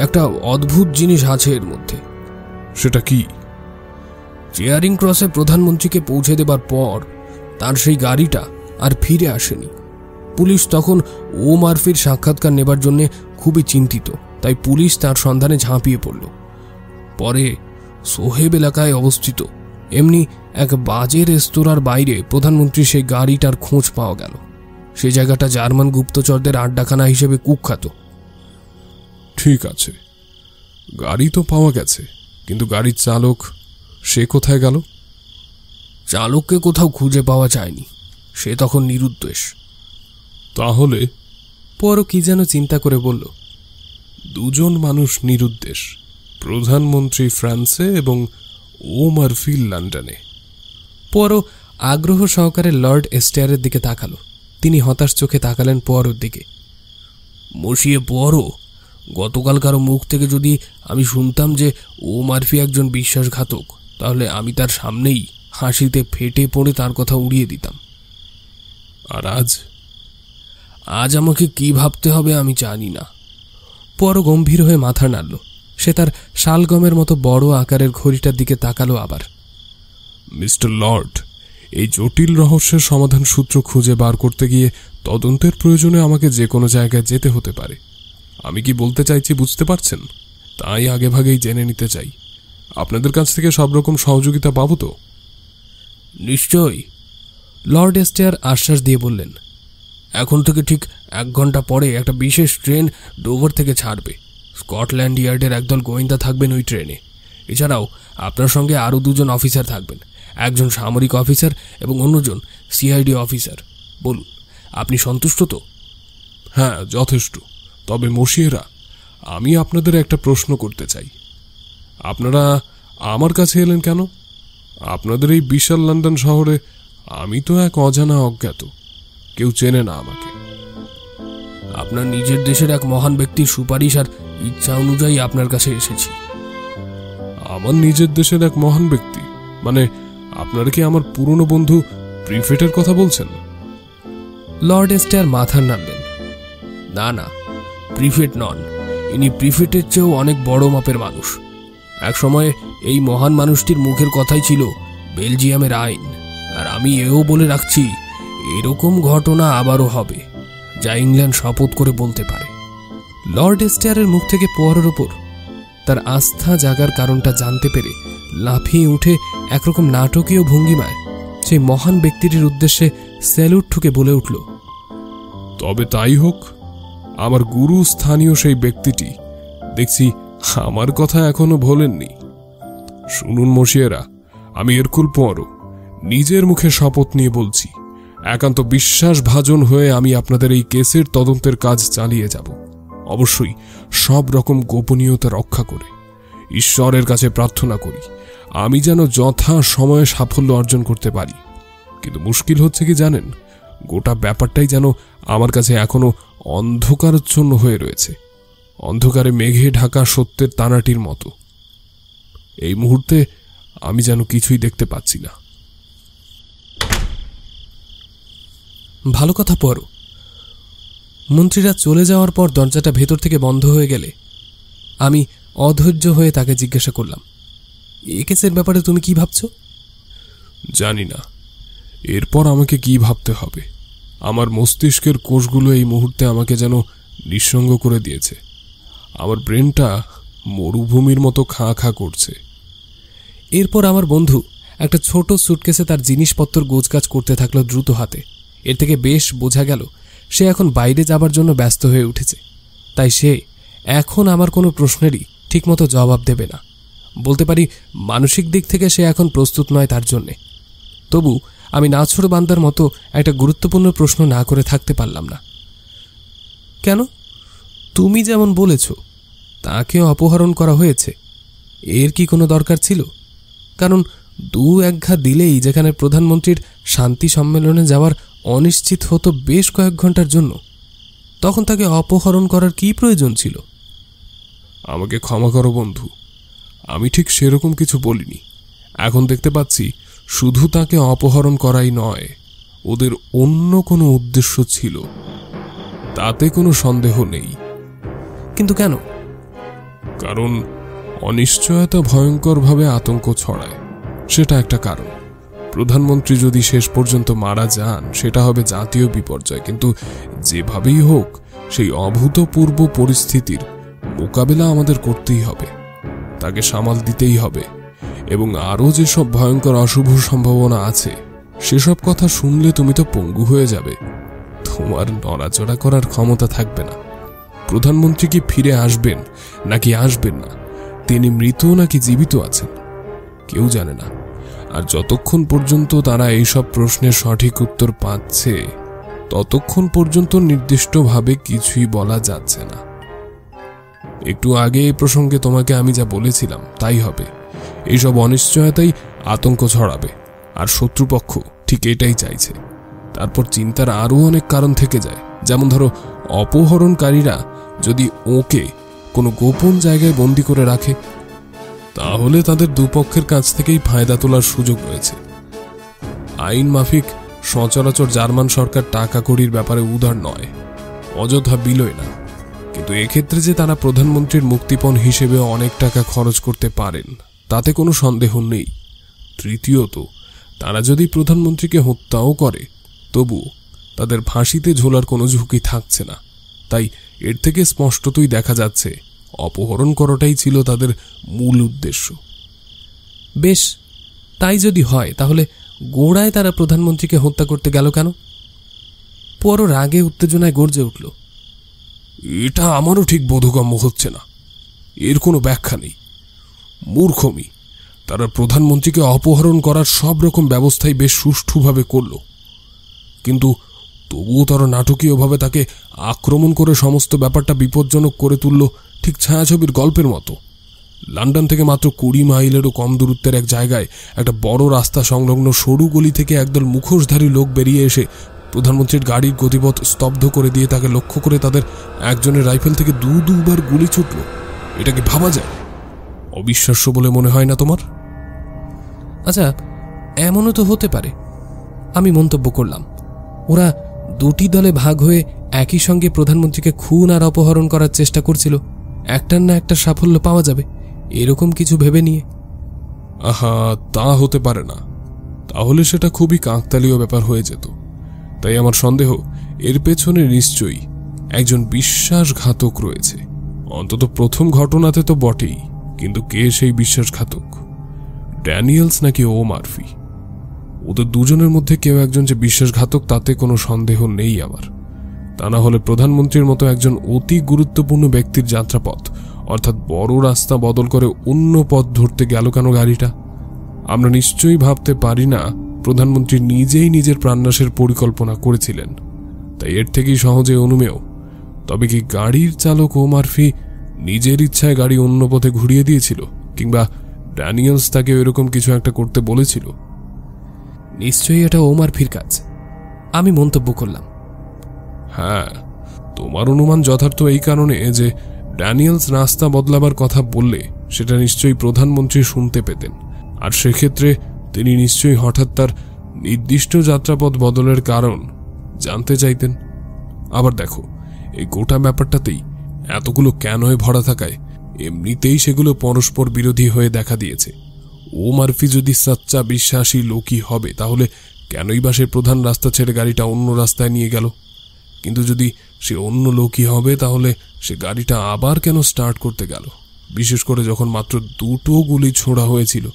একটা অদ্ভুত জিনিস আছে এর মধ্যে। সেটা কি? চেয়ারিং ক্রসে প্রধানমন্ত্রীকে পৌঁছে দেবার পর তার সেই গাড়িটা আর ফিরে আসেনি। পুলিশ তখন ও মারফির সাক্ষাৎকার নেবার জন্য খুবই চিন্তিত, তাই পুলিশ তার সন্ধানে ঝাঁপিয়ে পড়ল। পরে সোহেব এলাকায় অবস্থিত এমনি এক বাজে রেস্তোরাঁর বাইরে প্রধানমন্ত্রীর সেই গাড়িটার খোঁজ পাওয়া গেল। সে জায়গাটা জার্মান গুপ্তচরদের আড্ডাখানা হিসেবে কুখ্যাত। ঠিক আছে, গাড়ি তো পাওয়া গেছে, কিন্তু গাড়ির চালক সে কোথায় গেল? চালককে কোথাও খুঁজে পাওয়া যায়নি, সে তখন নিরুদ্দেশ। তাহলে? পরও কি যেন চিন্তা করে বলল। দুজন মানুষ নিরুদ্দেশ, প্রধানমন্ত্রী ফ্রান্সে এবং ও মারফি লন্ডনে। পরও আগ্রহ সহকারে লর্ড এস্টেয়ারের দিকে তাকালো। তিনি হতাশ চোখে তাকালেন পোয়ারোর দিকে। মশিয়ে পোয়ারো, গতকাল কারো মুখ থেকে যদি আমি শুনতাম যে ও মারফি একজন বিশ্বাসঘাতক, তাহলে আমি তার সামনেই হাসিতে ফেটে পড়ে তার কথা উড়িয়ে দিতাম। আর আজ আমাকে কি ভাবতে হবে আমি জানি না। পোয়ারো গম্ভীর হয়ে মাথা নাড়ল। সে তার শালগমের মতো বড় আকারের ঘড়িটার দিকে তাকালো আবার। মিস্টার লর্ড, এই জটিল রহস্যের সমাধান সূত্র খুঁজে বার করতে গিয়ে তদন্তের প্রয়োজনে আমাকে যে কোনো জায়গায় যেতে হতে পারে। আমি কি বলতে চাইছি বুঝতে পারছেন? তাই আগেভাগেই জেনে নিতে চাই। আপনাদের কাছ থেকে সব রকম সহযোগিতা পাবো তো? নিশ্চয়ই, লর্ড এস্টেয়ার আশ্বাস দিয়ে বললেন। এখন থেকে ঠিক 1 ঘন্টা পরে একটা বিশেষ ট্রেন ডোভার থেকে ছাড়বে। স্কটল্যান্ড ইয়ার্ডের একদল গোয়েন্দা থাকবেন ওই ট্রেনে। এছাড়াও আপনার সঙ্গে আরও 2 জন অফিসার থাকবেন, একজন সামরিক অফিসার এবং অন্যজন সিআইডি অফিসার। বলুন, আপনি সন্তুষ্ট তো? হ্যাঁ, যথেষ্ট। তবে মশিয়েরা, আমি আপনাদের একটা প্রশ্ন করতে চাই। আপনারা আমার কাছে এলেন কেন? আপনাদের এই বিশাল লন্ডন শহরে আমি তো এক অজানা অজ্ঞাত, কেউ চেনে না আমাকে। আপনার নিজের দেশের এক মহান ব্যক্তির সুপারিশ আর ইচ্ছা অনুযায়ী আপনার কাছে এসেছি। আমার নিজের দেশের এক মহান ব্যক্তি মানে আপনারা কি আমার পুরনো বন্ধু প্রিফেটের কথা বলছেন? লর্ড এস্টেয়ার মাথা নাড়লেন। না না, প্রিফেট নন। ইনি প্রিফেটের চেয়েও অনেক বড় মাপের মানুষ। এক সময় এই মহান মানুষটির মুখের কথাই ছিল বেলজিয়ামের আইন। আর আমি এও বলে রাখছি, এরকম ঘটনা আবারও হবে, যা ইংল্যান্ড শপথ করে বলতে পারে। লর্ড এস্টেয়ারের মুখ থেকে পোয়ারোর ওপর তার আস্থা জাগার কারণটা জানতে পেরে লাফিয়ে উঠে একরকম নাটকীয় ভঙ্গিমায় সেই মহান ব্যক্তিটির উদ্দেশ্যে স্যালুট ঠুকে বলে উঠল, তবে তাই হোক। আমার গুরু স্থানীয় সেই ব্যক্তিটি দেখছি আমার কথা এখনো ভোলেননি। শুনুন মশিয়েরা, আমি এরকুল পোয়ারো নিজের মুখে শপথ নিয়ে বলছি, একান্ত বিশ্বাসভাজন হয়ে আমি আপনাদের এই কেসের তদন্তের কাজ চালিয়ে যাব। অবশ্যই সব রকম গোপনীয়তা রক্ষা করে। ঈশ্বরের কাছে প্রার্থনা করি আমি যেন যথা সময়ে সাফল্য অর্জন করতে পারি। কিন্তু মুশকিল হচ্ছে কি জানেন, গোটা ব্যাপারটাই যেন আমার কাছে এখনো অন্ধকারাচ্ছন্ন হয়ে রয়েছে, অন্ধকারে মেঘে ঢাকা সত্যের তানাটির মতো। এই মুহূর্তে আমি যেন কিছুই দেখতে পাচ্ছি না। ভালো কথা পড়ো। মন্ত্রীরা চলে যাওয়ার পর দরজাটা ভেতর থেকে বন্ধ হয়ে গেলে আমি অধৈর্য হয়ে তাকে জিজ্ঞাসা করলাম, এই কেসের ব্যাপারে তুমি কি ভাবছো? জানি না এরপর আমাকে কি ভাবতে হবে। আমার মস্তিষ্কের কোষগুলো এই মুহূর্তে আমাকে যেন নিঃসঙ্গ করে দিয়েছে। আমার ব্রেনটা মরুভূমির মতো খাঁ খাঁ করছে। এরপর আমার বন্ধু একটা ছোট সুটকেসে তার জিনিসপত্র গোছগাছ করতে থাকলো দ্রুত হাতে। এর থেকে বেশ বোঝা গেল সে এখন বাইরে যাবার জন্য ব্যস্ত হয়ে উঠেছে। তাই সে এখন আমার কোনো প্রশ্নেরই ঠিকমতো জবাব দেবে না। বলতে পারি মানসিক দিক থেকে সে এখন প্রস্তুত নয় তার জন্যে। তবু আমি নাছোড় বান্দার মতো একটা গুরুত্বপূর্ণ প্রশ্ন না করে থাকতে পারলাম না। কেন? তুমি যেমন বলেছ তাকে অপহরণ করা হয়েছে, এর কি কোনো দরকার ছিল? কারণ দু এক ঘা দিলেই যেখানে প্রধানমন্ত্রীর শান্তি সম্মেলনে যাওয়ার অনিশ্চিত হতো বেশ কয়েক ঘন্টার জন্য, তখন তাকে অপহরণ করার কি প্রয়োজন ছিল? আমাকে ক্ষমা করো বন্ধু, আমি ঠিক সেরকম কিছু বলিনি। এখন দেখতে পাচ্ছি শুধু তাকে অপহরণ করাই নয়, ওদের অন্য কোনো উদ্দেশ্য ছিল, তাতে কোনো সন্দেহ নেই। কিন্তু কেন? কারণ অনিশ্চয়তা ভয়ঙ্করভাবে আতঙ্ক ছড়ায়, সেটা একটা কারণ। প্রধানমন্ত্রী যদি শেষ পর্যন্ত মারা যান সেটা হবে জাতীয় বিপর্যয়, কিন্তু যেভাবেই হোক সেই অভূতপূর্ব পরিস্থিতির মোকাবেলা আমাদের করতেই হবে, তাকে সামাল দিতেই হবে। এবং আরও যেসব ভয়ঙ্কর অশুভ সম্ভাবনা আছে সেসব কথা শুনলে তুমি তো পঙ্গু হয়ে যাবে, তোমার নড়াচড়া করার ক্ষমতা থাকবে না। প্রধানমন্ত্রী কি ফিরে আসবেন নাকি আসবেন না, তিনি মৃত নাকি জীবিত আছেন, কেউ জানে না। আর যতক্ষণ পর্যন্ত তারা এইসব প্রশ্নের সঠিক উত্তর পাচ্ছে ততক্ষণ পর্যন্ত নির্দিষ্টভাবে কিছুই বলা যাচ্ছে না। একটু আগে এই প্রসঙ্গে তোমাকে আমি যা বলেছিলাম তাই হবে। এইসব অনিশ্চয়তাই আতঙ্ক ছড়াবে, আর শত্রুপক্ষ ঠিক এটাই চাইছে। তারপর চিন্তার আরও অনেক কারণ থেকে যায়, যেমন ধরো অপহরণকারীরা যদি ওকে কোনো গোপন জায়গায় বন্দি করে রাখে, তাহলে তাদের দুপক্ষের কাছ থেকেই ফায়দা তোলার সুযোগ রয়েছে। আইন মাফিক সচরাচর জার্মান সরকার টাকা কড়ির ব্যাপারে উদার নয়, অযথা বিলোয় না। কিন্তু এক্ষেত্রে যে তারা প্রধানমন্ত্রীর মুক্তিপণ হিসেবে অনেক টাকা খরচ করতে পারেন তাতে কোনো সন্দেহ নেই। তৃতীয়ত, তারা যদি প্রধানমন্ত্রীকে হত্যাও করে তবু তাদের ফাঁসিতে ঝোলার কোনো ঝুঁকি থাকছে না। তাই এর থেকে স্পষ্টতই দেখা যাচ্ছে অপহরণ করাটাই ছিল তাদের মূল উদ্দেশ্য। বেশ, তাই যদি হয় তাহলে গোড়ায় তারা প্রধানমন্ত্রীকে হত্যা করতে গেল কেন? পুরো রাগে উত্তেজনায় গর্জে উঠল। এটা আমারও ঠিক বোধগম্য হচ্ছে না, এর কোনো ব্যাখ্যা নেই। মূর্খমি, তারা প্রধানমন্ত্রীকে অপহরণ করার সব রকম ব্যবস্থাই বেশ সুষ্ঠুভাবে করল, কিন্তু তবুও তারা নাটকীয়ভাবে তাকে আক্রমণ করে সমস্ত ব্যাপারটা বিপজ্জনক করে তুলল, ঠিক ছায়াছবির গল্পের মতো। লন্ডন থেকে মাত্র 20 মাইলেরও কম দূরত্বের এক জায়গায় একটা বড় রাস্তা সংলগ্ন সরু গলি থেকে একদল মুখোশধারী লোক বেরিয়ে এসে প্রধানমন্ত্রীর গাড়ির গতিপথ স্তব্ধ করে দিয়ে তাকে লক্ষ্য করে তাদের একজনের রাইফেল থেকে দুবার গুলি ছুটল। এটা কি ভাবা যায়? অবিশ্বাস্য বলে মনে হয় না তোমার? আচ্ছা, এমনও তো হতে পারে, আমি মন্তব্য করলাম। ওরা দুটি দলে ভাগ হয়ে একই সঙ্গে প্রধানমন্ত্রীকে খুন আর অপহরণ করার চেষ্টা করছিল, একটার না একটা সাফল্য পাওয়া যাবে এরকম কিছু ভেবে নিয়ে। আহা, তা হতে পারে না, তাহলে সেটা খুবই কাকতালীয় ব্যাপার হয়ে যেত। তাই আমার সন্দেহ এর পেছনে নিশ্চয়ই একজন বিশ্বাসঘাতক রয়েছে। অন্তত প্রথম ঘটনাতে তো বটেই, কিন্তু কে সেই বিশ্বাসঘাতক? ড্যানিয়েলস নাকি ও মার্ফি? ওদের দুজনের মধ্যে কেউ একজন যে বিশ্বাসঘাতক তাতে কোনো সন্দেহ নেই আমার। তা না হলে প্রধানমন্ত্রীর মতো একজন অতি গুরুত্বপূর্ণ ব্যক্তির যাত্রাপথ অর্থাৎ বড় রাস্তা বদল করে অন্য পথ ধরতে গেল কেন গাড়িটা? আমরা নিশ্চয়ই ভাবতে পারি না প্রধানমন্ত্রী নিজেই নিজের প্রাণনাশের পরিকল্পনা করেছিলেন। তাই এর থেকেই সহজে অনুমেয়, তবে কি গাড়ির চালক ও মার্ফি নিজের ইচ্ছায় গাড়ি অন্য পথে ঘুরিয়ে দিয়েছিল, কিংবা ড্যানিয়েলস তাকে এরকম কিছু একটা করতে বলেছিল? নিশ্চয়ই এটা ওমার ফির কাজ, আমি মন্তব্য করলাম। হ্যাঁ, তোমার অনুমান যথার্থ এই কারণে যে ড্যানিয়েলস রাস্তা বদলাবার কথা বললে সেটা নিশ্চয়ই প্রধানমন্ত্রী শুনতে পেতেন, আর সেক্ষেত্রে তিনি নিশ্চয়ই হঠাৎ তার নির্দিষ্ট যাত্রাপথ বদলের কারণ জানতে চাইতেন। আবার দেখো, এই গোটা ব্যাপারটাতেই এতগুলো কেনয় ভরা থাকায় এমনিতেই সেগুলো পরস্পর বিরোধী হয়ে দেখা দিয়েছে। মারফি যদি সচ্চা বিশ্বাসী লোকই হবে, তাহলে কেনই বা সে প্রধান রাস্তা ছেড়ে গাড়িটা অন্য রাস্তায় নিয়ে গেল? কিন্তু যদি সে অন্য লোকই হবে, তাহলে সে গাড়িটা আবার কেন স্টার্ট করতে গেল, বিশেষ করে যখন মাত্র 2টো গুলি ছোড়া হয়েছিল?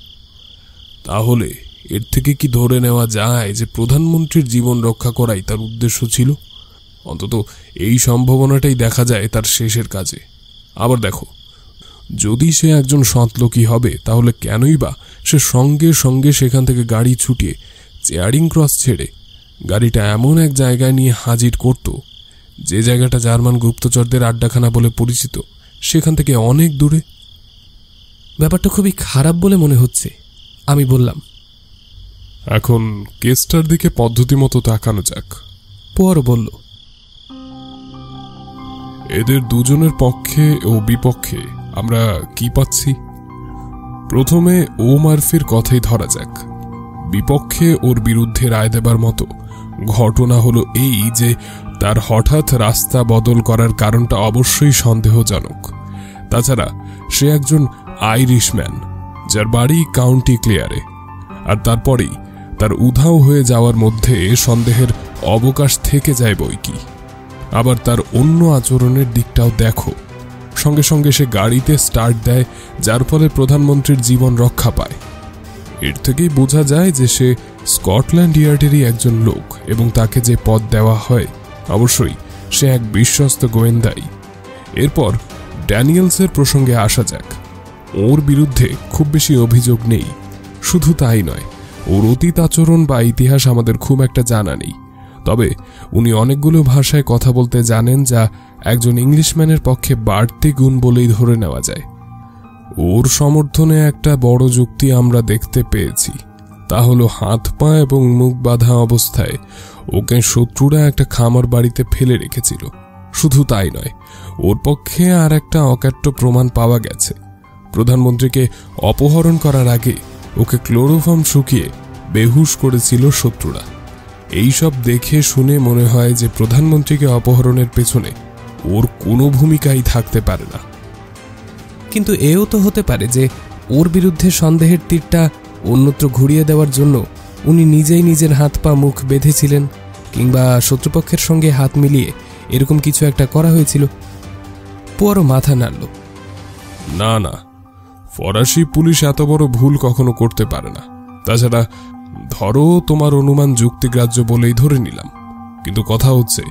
তাহলে এর থেকে কি ধরে নেওয়া যায় যে প্রধানমন্ত্রীর জীবন রক্ষা করাই তার উদ্দেশ্য ছিল? অন্তত এই সম্ভাবনাটাই দেখা যায় তার শেষের কাজে। আবার দেখো, যদি সে একজন সৎলোকই হবে, তাহলে কেনই বা সে সঙ্গে সঙ্গে সেখান থেকে গাড়ি ছুটিয়ে চেয়ারিং ক্রস ছেড়ে গাড়িটা এমন এক জায়গায় নিয়ে হাজির করত, যে জায়গাটা জার্মান গুপ্তচরদের আড্ডাখানা বলে পরিচিত, সেখান থেকে অনেক দূরে? ব্যাপারটা খুবই খারাপ বলে মনে হচ্ছে, আমি বললাম। এখন কেসটার দিকে পদ্ধতি মতো তাকানো যাক। পর বলল, এদের দুজনের পক্ষে ও বিপক্ষে আমরা কি পাচ্ছি? প্রথমে মারফির কথাই ধরা যাক। বিপক্ষে ওর বিরুদ্ধে রায় দেবার মতো ঘটনা হলো এই যে তার হঠাৎ রাস্তা বদল করার কারণটা অবশ্যই সন্দেহজনক। তাছাড়া সে একজন আইরিশম্যান, যার বাড়ি কাউন্টি ক্লিয়ারে, আর তারপরেই তার উধাও হয়ে যাওয়ার মধ্যে সন্দেহের অবকাশ থেকে যায় বইকি। আবার তার অন্য আচরণের দিকটাও দেখো, সঙ্গে সঙ্গে সে গাড়িতে স্টার্ট দেয়, যার ফলে প্রধানমন্ত্রীর জীবন রক্ষা পায়। এর থেকেই বোঝা যায় যে সে স্কটল্যান্ড ইয়ার্ডেরই একজন লোক, এবং তাকে যে পদ দেওয়া হয় অবশ্যই সে এক বিশ্বস্ত গোয়েন্দাই। এরপর ড্যানিয়েলসের প্রসঙ্গে আসা যাক। ওর বিরুদ্ধে খুব বেশি অভিযোগ নেই। শুধু তাই নয়, ওর অতীত আচরণ বা ইতিহাস আমাদের খুব একটা জানা নেই। তবে উনি অনেকগুলো ভাষায় কথা বলতে জানেন, যা একজন ইংলিশম্যানের পক্ষে বাড়তি গুণ বলেই ধরে নেওয়া যায়। ওর সমর্থনে একটা বড় যুক্তি আমরা দেখতে পেয়েছি, তা হলো হাত পা এবং মুখ বাঁধা অবস্থায় ওকে শত্রুরা একটা খামার বাড়িতে ফেলে রেখেছিল। শুধু তাই নয়, ওর পক্ষে আর একটা অকাট্য প্রমাণ পাওয়া গেছে। প্রধানমন্ত্রীকে অপহরণ করার আগে ওকে ক্লোরোফর্ম শুকিয়ে বেহুশ করেছিল শত্রুরা। এইসব দেখে শুনে মনে হয় যে প্রধানমন্ত্রীকে অপহরণের পেছনে ওর কোনো ভূমিকাই থাকতে পারে না। কিন্তু এও তো হতে পারে যে ওর বিরুদ্ধে সন্দেহের তীরটা অন্যত্র ঘুরিয়ে দেওয়ার জন্য উনি নিজেই নিজের হাত পা মুখ বেঁধেছিলেন, কিংবা শত্রুপক্ষের সঙ্গে হাত মিলিয়ে এরকম কিছু একটা করা হয়েছিল। পুরো মাথা নাড়ল। না না, ফরাসি পুলিশ এত বড় ভুল কখনো করতে পারে না। তাছাড়া ধরো তোমার অনুমান যুক্তিগ্রাহ্য বলেই ধরে নিলাম, কিন্তু কথা হচ্ছে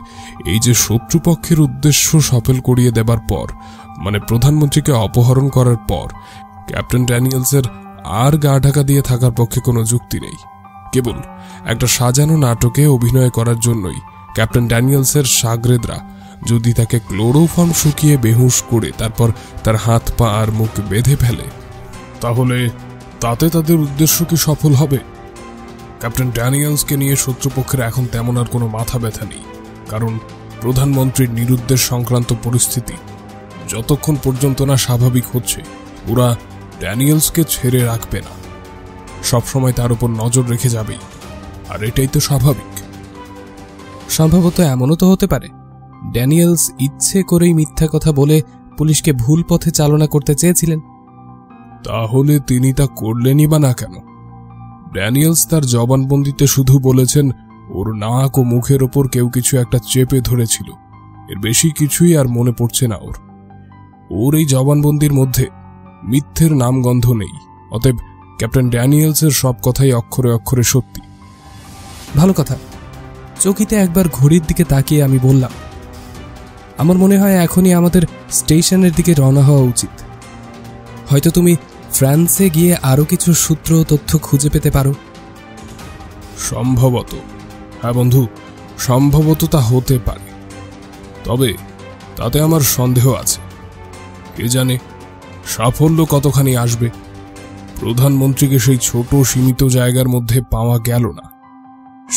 এই যে শত্রুপক্ষের উদ্দেশ্য সফল করিয়ে দেবার পর, মানে প্রধানমন্ত্রীকে অপহরণ করার পর, ক্যাপ্টেন ড্যানিয়েলসের আর গা ঢাকা দিয়ে থাকার পক্ষে কোনো যুক্তি নেই। কেবল একটা সাজানো নাটকে অভিনয় করার জন্যই ক্যাপ্টেন ড্যানিয়েলসের শাগরেদরা যদি তাকে ক্লোরোফর্ম শুকিয়ে বেহুশ করে তারপর তার হাত পা আর মুখ বেঁধে ফেলে, তাহলে তাতে তাদের উদ্দেশ্য কি সফল হবে? ক্যাপ্টেন ড্যানিয়েলসকে নিয়ে শত্রুপক্ষের এখন তেমন আর কোনো মাথা ব্যথা নেই, কারণ প্রধানমন্ত্রীর নিরুদ্দেশ সংক্রান্ত পরিস্থিতি যতক্ষণ পর্যন্ত না স্বাভাবিক হচ্ছে, ওরা ড্যানিয়েলসকে ছেড়ে রাখবে না, সবসময় তার উপর নজর রেখে যাবেই। আর এটাই তো স্বাভাবিক। সম্ভবত এমনও তো হতে পারে ড্যানিয়েলস ইচ্ছে করেই মিথ্যা কথা বলে পুলিশকে ভুল পথে চালনা করতে চেয়েছিলেন। তাহলে তিনি তা করলেনই বা না কেন? ড্যানিয়েলস তার জবানবন্দিতে শুধু বলেছেন ওর নাক ও মুখের ওপর কেউ কিছু একটা চেপে ধরেছিল। এর বেশি কিছুই আর মনে পড়ছে না ওর এই জবানবন্দির মধ্যে মিথ্যের নামগন্ধ নেই। অতএব ক্যাপ্টেন ড্যানিয়েলসের সব কথাই অক্ষরে অক্ষরে সত্যি। ভালো কথা। চকিতে একবার ঘড়ির দিকে তাকিয়ে আমি বললাম, আমার মনে হয় এখনই আমাদের স্টেশনের দিকে রওনা হওয়া উচিত। হয়তো তুমি ফ্রান্সে গিয়ে আরো কিছু সূত্র তথ্য খুঁজে পেতে পারো। সম্ভবত, হ্যাঁ বন্ধু, সম্ভবত তা হতে পারে। তবে তাতে আমার সন্দেহ আছে। কে জানে সাফল্য কতখানি আসবে। প্রধানমন্ত্রীকে সেই ছোট সীমিত জায়গার মধ্যে পাওয়া গেল না,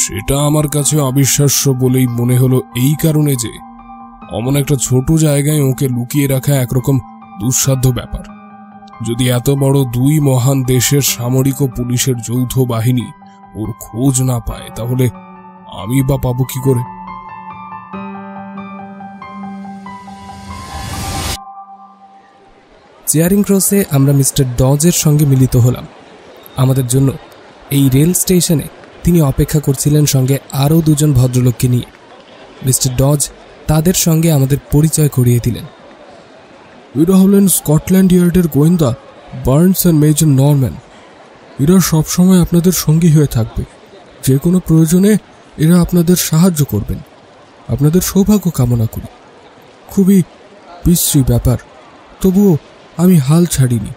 সেটা আমার কাছে অবিশ্বাস্য বলেই মনে হলো, এই কারণে যে অমন একটা ছোট জায়গায় ওকে লুকিয়ে রাখা একরকম দুঃসাধ্য ব্যাপার। যদি এত বড় দুই মহান দেশের সামরিক ও পুলিশের যৌথ বাহিনী ওর খোঁজ না পায়, তাহলে আমি বা পাবো কি করে? চেয়ারিং ক্রসে আমরা মিস্টার ডজের সঙ্গে মিলিত হলাম। আমাদের জন্য এই রেল স্টেশনে তিনি অপেক্ষা করছিলেন সঙ্গে আরও দুজন ভদ্রলোককে নিয়ে। মিস্টার ডজ তাদের সঙ্গে আমাদের পরিচয় করিয়ে দিলেন। এরা হলেন স্কটল্যান্ড ইয়ার্ডের গোয়েন্দা বার্নস অ্যান্ড মেজর নরম্যান। এরা সবসময় আপনাদের সঙ্গী হয়ে থাকবে। যে কোনো প্রয়োজনে এরা আপনাদের সাহায্য করবেন। আপনাদের সৌভাগ্য কামনা করি। খুবই বিশ্রী ব্যাপার, তবুও আমি হাল ছাড়িনি।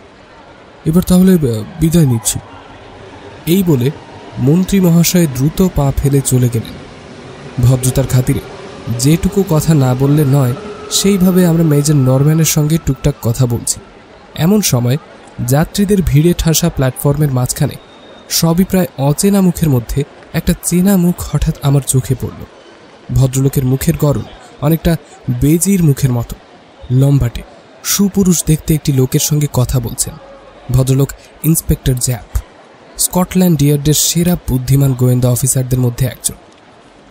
এবার তাহলে বিদায় নিচ্ছি। এই বলে মন্ত্রী মহাশয় দ্রুত পা ফেলে চলে গেলেন। ভদ্রতার খাতিরে যেটুকু কথা না বললে নয়, সেইভাবে আমরা মেজর নরম্যানের সঙ্গে টুকটাক কথা বলছি। এমন সময় যাত্রীদের ভিড়ে ঠাসা প্ল্যাটফর্মের মাঝখানে সবই প্রায় অচেনা মুখের মধ্যে একটা চেনা মুখ হঠাৎ আমার চোখে পড়ল। ভদ্রলোকের মুখের গড়ন অনেকটা বেজির মুখের মতো, লম্বাটে সুপুরুষ দেখতে একটি লোকের সঙ্গে কথা বলছেন। ভদ্রলোক ইন্সপেক্টর জ্যাপ, স্কটল্যান্ড ইয়ার্ডের সেরা বুদ্ধিমান গোয়েন্দা অফিসারদের মধ্যে একজন।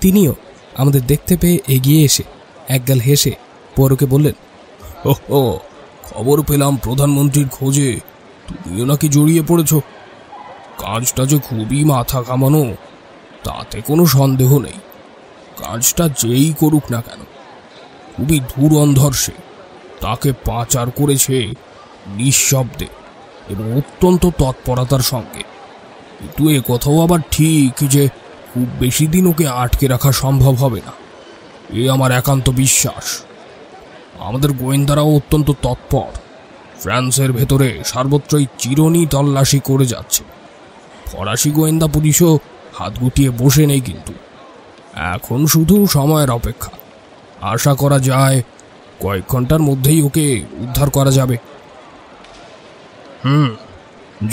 তিনিও আমাদের দেখতে পেয়ে এগিয়ে এসে একগাল হেসে পরকে বললেন, ও খবর পেলাম প্রধানমন্ত্রীর খোঁজে তুমিও নাকি জড়িয়ে পড়েছ। কাজটা যে খুবই মাথা কামানো, তাতে কোনো সন্দেহ নেই। কাজটা যেই করুক না কেন, খুবই ধুরন্ধর সে। তাকে পাচার করেছে নিঃশব্দে এবং অত্যন্ত তৎপরতার সঙ্গে। কিন্তু এ কথাও আবার ঠিক যে খুব বেশি দিন ওকে আটকে রাখা সম্ভব হবে না, এ আমার একান্ত বিশ্বাস। আমাদের গোয়েন্দারাও অত্যন্ত তৎপর। ফ্রান্সের ভেতরে সর্বত্রই চিরনি তল্লাশি করে যাচ্ছে। ফরাসি গোয়েন্দা পুলিশও হাত গুটিয়ে বসে নেই, কিন্তু এখন শুধু সময়ের অপেক্ষা। আশা করা যায় কয়েক ঘন্টার মধ্যেই ওকে উদ্ধার করা যাবে।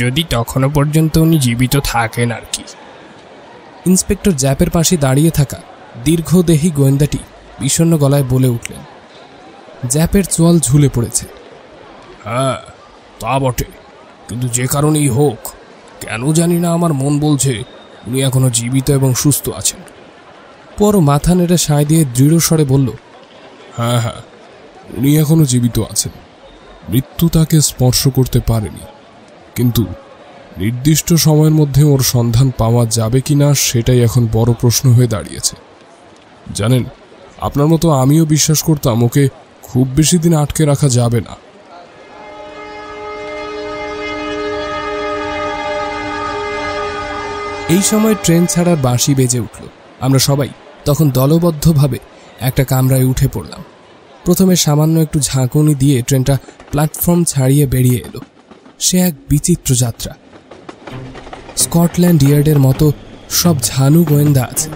যদি তখনও পর্যন্ত উনি জীবিত থাকেন আর কি। ইন্সপেক্টর জ্যাপের পাশে দাঁড়িয়ে থাকা দীর্ঘদেহী গোয়েন্দাটি বিষণ্ণ গলায় বলে উঠলেন। জ্যাপের চোয়াল ঝুলে পড়েছে। হ্যাঁ, তা বটে, কিন্তু যে কারণেই হোক, কেন জানি না আমার মন বলছে উনি এখনো জীবিত এবং সুস্থ আছেন। পর মাথা নেড়ে সায় দিয়ে দৃঢ় স্বরে বলল, হ্যাঁ, উনি এখনো জীবিত আছেন। মৃত্যু তাকে স্পর্শ করতে পারেনি, কিন্তু নির্দিষ্ট সময়ের মধ্যে ওর সন্ধান পাওয়া যাবে কিনা সেটাই এখন বড় প্রশ্ন হয়ে দাঁড়িয়েছে। জানেন, আপনার মতো আমিও বিশ্বাস করতাম ওকে খুব বেশি দিন আটকে রাখা যাবে না। এই সময় ট্রেন ছাড়ার বাঁশি বেজে উঠল। আমরা সবাই তখন দলবদ্ধভাবে একটা কামরায় উঠে পড়লাম। প্রথমে সামান্য একটু ঝাঁকুনি দিয়ে ট্রেনটা প্ল্যাটফর্ম ছাড়িয়ে বেরিয়ে এলো। সে এক বিচিত্র যাত্রা। স্কটল্যান্ড ইয়ার্ডের মতো সব ঝানু গোয়েন্দা আছে,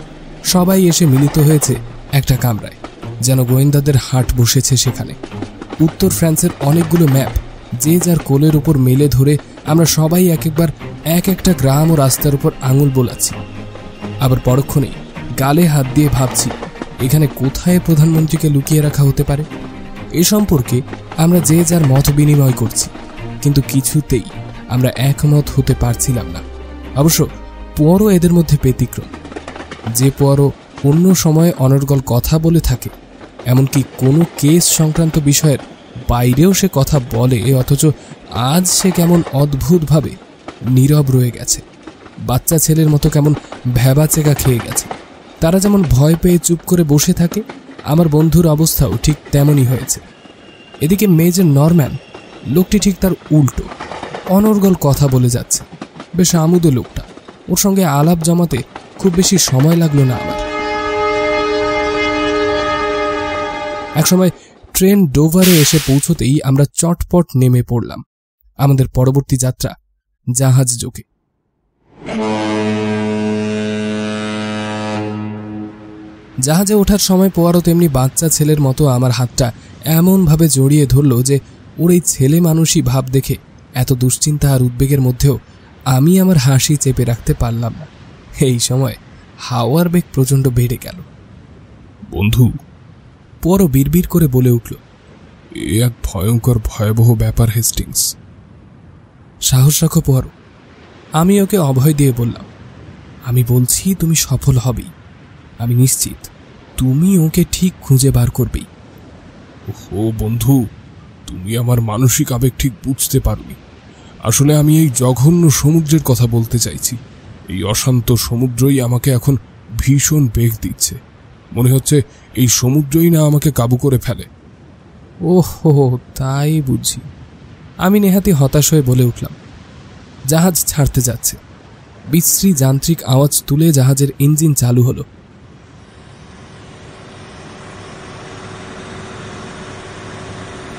সবাই এসে মিলিত হয়েছে একটা কামরায়, যেন গোয়েন্দাদের হাট বসেছে সেখানে। উত্তর ফ্রান্সের অনেকগুলো ম্যাপ যে যার কোলের উপর মেলে ধরে আমরা সবাই একবার এক একটা গ্রাম ও রাস্তার উপর আঙুল বোলাচ্ছি। আবার পরক্ষণেই গালে হাত দিয়ে ভাবছি এখানে কোথায় প্রধানমন্ত্রীকে লুকিয়ে রাখা হতে পারে। এ সম্পর্কে আমরা যে যার মত বিনিময় করছি, কিন্তু কিছুতেই আমরা একমত হতে পারছিলাম না। অবশ্য পোয়ারো এদের মধ্যে ব্যতিক্রম। যে পোয়ারো অন্য সময়ে অনর্গল কথা বলে থাকে, এমনকি কোনো কেস সংক্রান্ত বিষয়ের বাইরেও সে কথা বলে, অথচ আজ সে কেমন অদ্ভুতভাবে নীরব রয়ে গেছে। বাচ্চা ছেলের মতো কেমন ভ্যাবাচেকা খেয়ে গেছে। তারা যেমন ভয় পেয়ে চুপ করে বসে থাকে, আমার বন্ধুর অবস্থাও ঠিক তেমনই হয়েছে। এদিকে মেজর নরম্যান, লোকটি ঠিক তার উল্টো, অনর্গল কথা বলে যাচ্ছে। বেশ আমোদে লোকটা। ওর সঙ্গে আলাপ জমাতে খুব বেশি সময় লাগলো না আমার। একসময় ট্রেন ডোভারে এসে পৌঁছতেই আমরা চটপট নেমে পড়লাম। আমাদের পরবর্তী যাত্রা জাহাজ যোগে। জাহাজে ওঠার সময় পোয়ারো তেমনি বাচ্চা ছেলের মতো আমার হাতটা এমনভাবে জড়িয়ে ধরল যে ওর এই ছেলে মানুষই ভাব দেখে এত দুশ্চিন্তা আর উদ্বেগের মধ্যেও আমি আমার হাসি চেপে রাখতে পারলাম না। এই সময় হাওয়ার বেগ প্রচণ্ড বেড়ে গেল। বন্ধু, পরও বিড়বিড় করে বলে উঠল, এ এক ভয়ঙ্কর ভয়াবহ ব্যাপার হেস্টিংস। সাহস রাখো পর। আমি ওকে অভয় দিয়ে বললাম, আমি বলছি তুমি সফল হবেই। আমি নিশ্চিত তুমি ওকে ঠিক খুঁজে বার করবেই। ও বন্ধু, তুমি আমার মানসিক আবেগ ঠিক বুঝতে পারোনি। আসলে আমি এই জঘন্য সমুদ্রের কথা বলতে চাইছি। এই অশান্ত সমুদ্রই আমাকে এখন ভীষণ বেগ দিচ্ছে। মনে হচ্ছে এই সমুদ্রই না আমাকে কাবু করে ফেলে। ওহো, তাই বুঝি। আমি নেহাতি হতাশ হয়ে বলে উঠলাম, জাহাজ ছাড়তে যাচ্ছে। বিশ্রী যান্ত্রিক আওয়াজ তুলে জাহাজের ইঞ্জিন চালু হলো।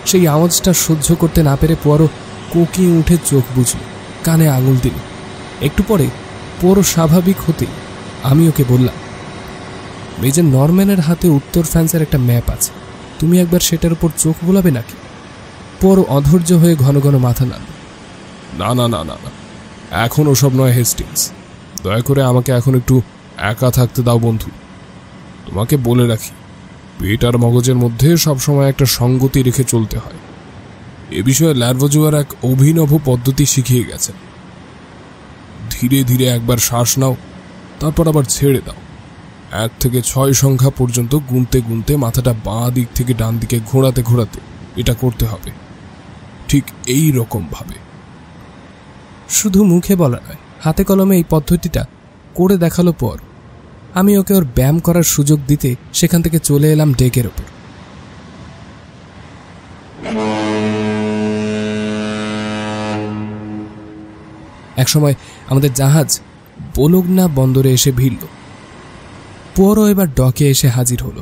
সেই আওয়াজটা সহ্য করতে না পেরে পরও কোকিয়ে উঠে চোখ বুঝল, কানে আঙুল দিল। একটু পরে পরও স্বাভাবিক হতেই আমি ওকে বললাম, মেজর নরম্যানের হাতে উত্তর ফ্রান্সের একটা ম্যাপ আছে, তুমি একবার সেটার উপর চোখ বোলাবে নাকি? পরও অধৈর্য হয়ে ঘন ঘন মাথা নাড়ল। না না না না না, এখন ওসব নয় হেস্টিংস। দয়া করে আমাকে এখন একটু একা থাকতে দাও বন্ধু। তোমাকে বলে রাখি, পেট আর মগজের মধ্যে সবসময় একটা সঙ্গতি রেখে চলতে হয়। এ বিষয়ে ল্যারভোজুয়ার এক অভিনব পদ্ধতি শিখিয়ে গেছে। ধীরে ধীরে একবার শ্বাস নাও, তারপর আবার ছেড়ে দাও। 1 থেকে 6 সংখ্যা পর্যন্ত গুনতে গুনতে মাথাটা বাঁ দিক থেকে ডান দিকে ঘোরাতে ঘোরাতে এটা করতে হবে, ঠিক এই রকম ভাবে। শুধু মুখে বলা নয়, হাতে কলমে এই পদ্ধতিটা করে দেখালো পর। আমি ওকে ওর ব্যায়াম করার সুযোগ দিতে সেখান থেকে চলে এলাম ডেকের ওপর। একসময় আমাদের জাহাজ বোলোগনা বন্দরে এসে ভিড়ল। পরও এবার ডকে এসে হাজির হলো।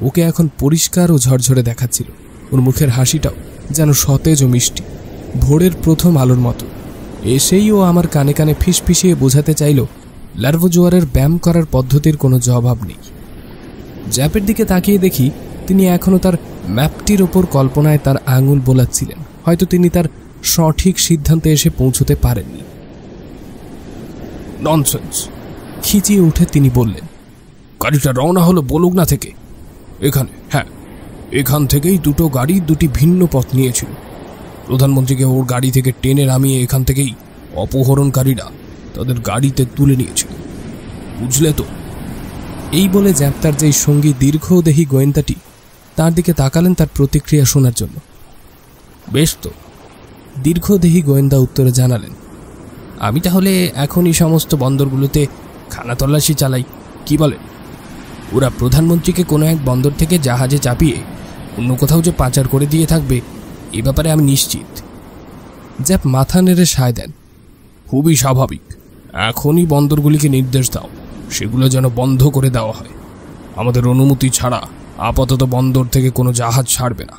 ওকে এখন পরিষ্কার ও ঝরঝরে দেখাচ্ছিল। ওর মুখের হাসিটাও যেন সতেজ ও মিষ্টি, ভোরের প্রথম আলোর মতো। এসেই ও আমার কানে কানে ফিসফিসিয়ে বোঝাতে চাইল ল্যারভোজুয়ারের ব্যায়াম করার পদ্ধতির কোনো জবাব নেই। জ্যাপের দিকে তাকিয়ে দেখি তিনি এখনও তার ম্যাপটির ওপর কল্পনায় তার আঙুল বোলাচ্ছিলেন। হয়তো তিনি তার সঠিক সিদ্ধান্তে এসে পৌঁছতে পারেননি। ননসেন্স! খিচিয়ে উঠে তিনি বললেন, গাড়িটা রওনা হলো বোলোগনা থেকে। এখানে, হ্যাঁ, এখান থেকেই দুটো গাড়ি দুটি ভিন্ন পথ নিয়েছিল। প্রধানমন্ত্রীকে ওর গাড়ি থেকে টেনে নামিয়ে এখান থেকেই অপহরণকারীরা তাদের গাড়িতে তুলে নিয়েছিল, বুঝলে তো? এই বলে জ্যাপ্তার যেই সঙ্গী দীর্ঘদেহী গোয়েন্দাটি তার দিকে তাকালেন তার প্রতিক্রিয়া শোনার জন্য। বেশ তো, দীর্ঘদেহী গোয়েন্দা উত্তরে জানালেন, আমি তাহলে এখনই সমস্ত বন্দরগুলোতে খানা তল্লাশি চালাই, কি বলেন? ওরা প্রধানমন্ত্রীকে কোনো এক বন্দর থেকে জাহাজে চাপিয়ে অন্য কোথাও যে পাচার করে দিয়ে থাকবে, এ ব্যাপারে আমি নিশ্চিত। জ্যাপ মাথা নেড়ে সায় দেন, খুবই স্বাভাবিক। এখনই বন্দরগুলিকে নির্দেশ দাও সেগুলো যেন বন্ধ করে দেওয়া হয়। আমাদের অনুমতি ছাড়া আপাতত বন্দর থেকে কোনো জাহাজ ছাড়বে না।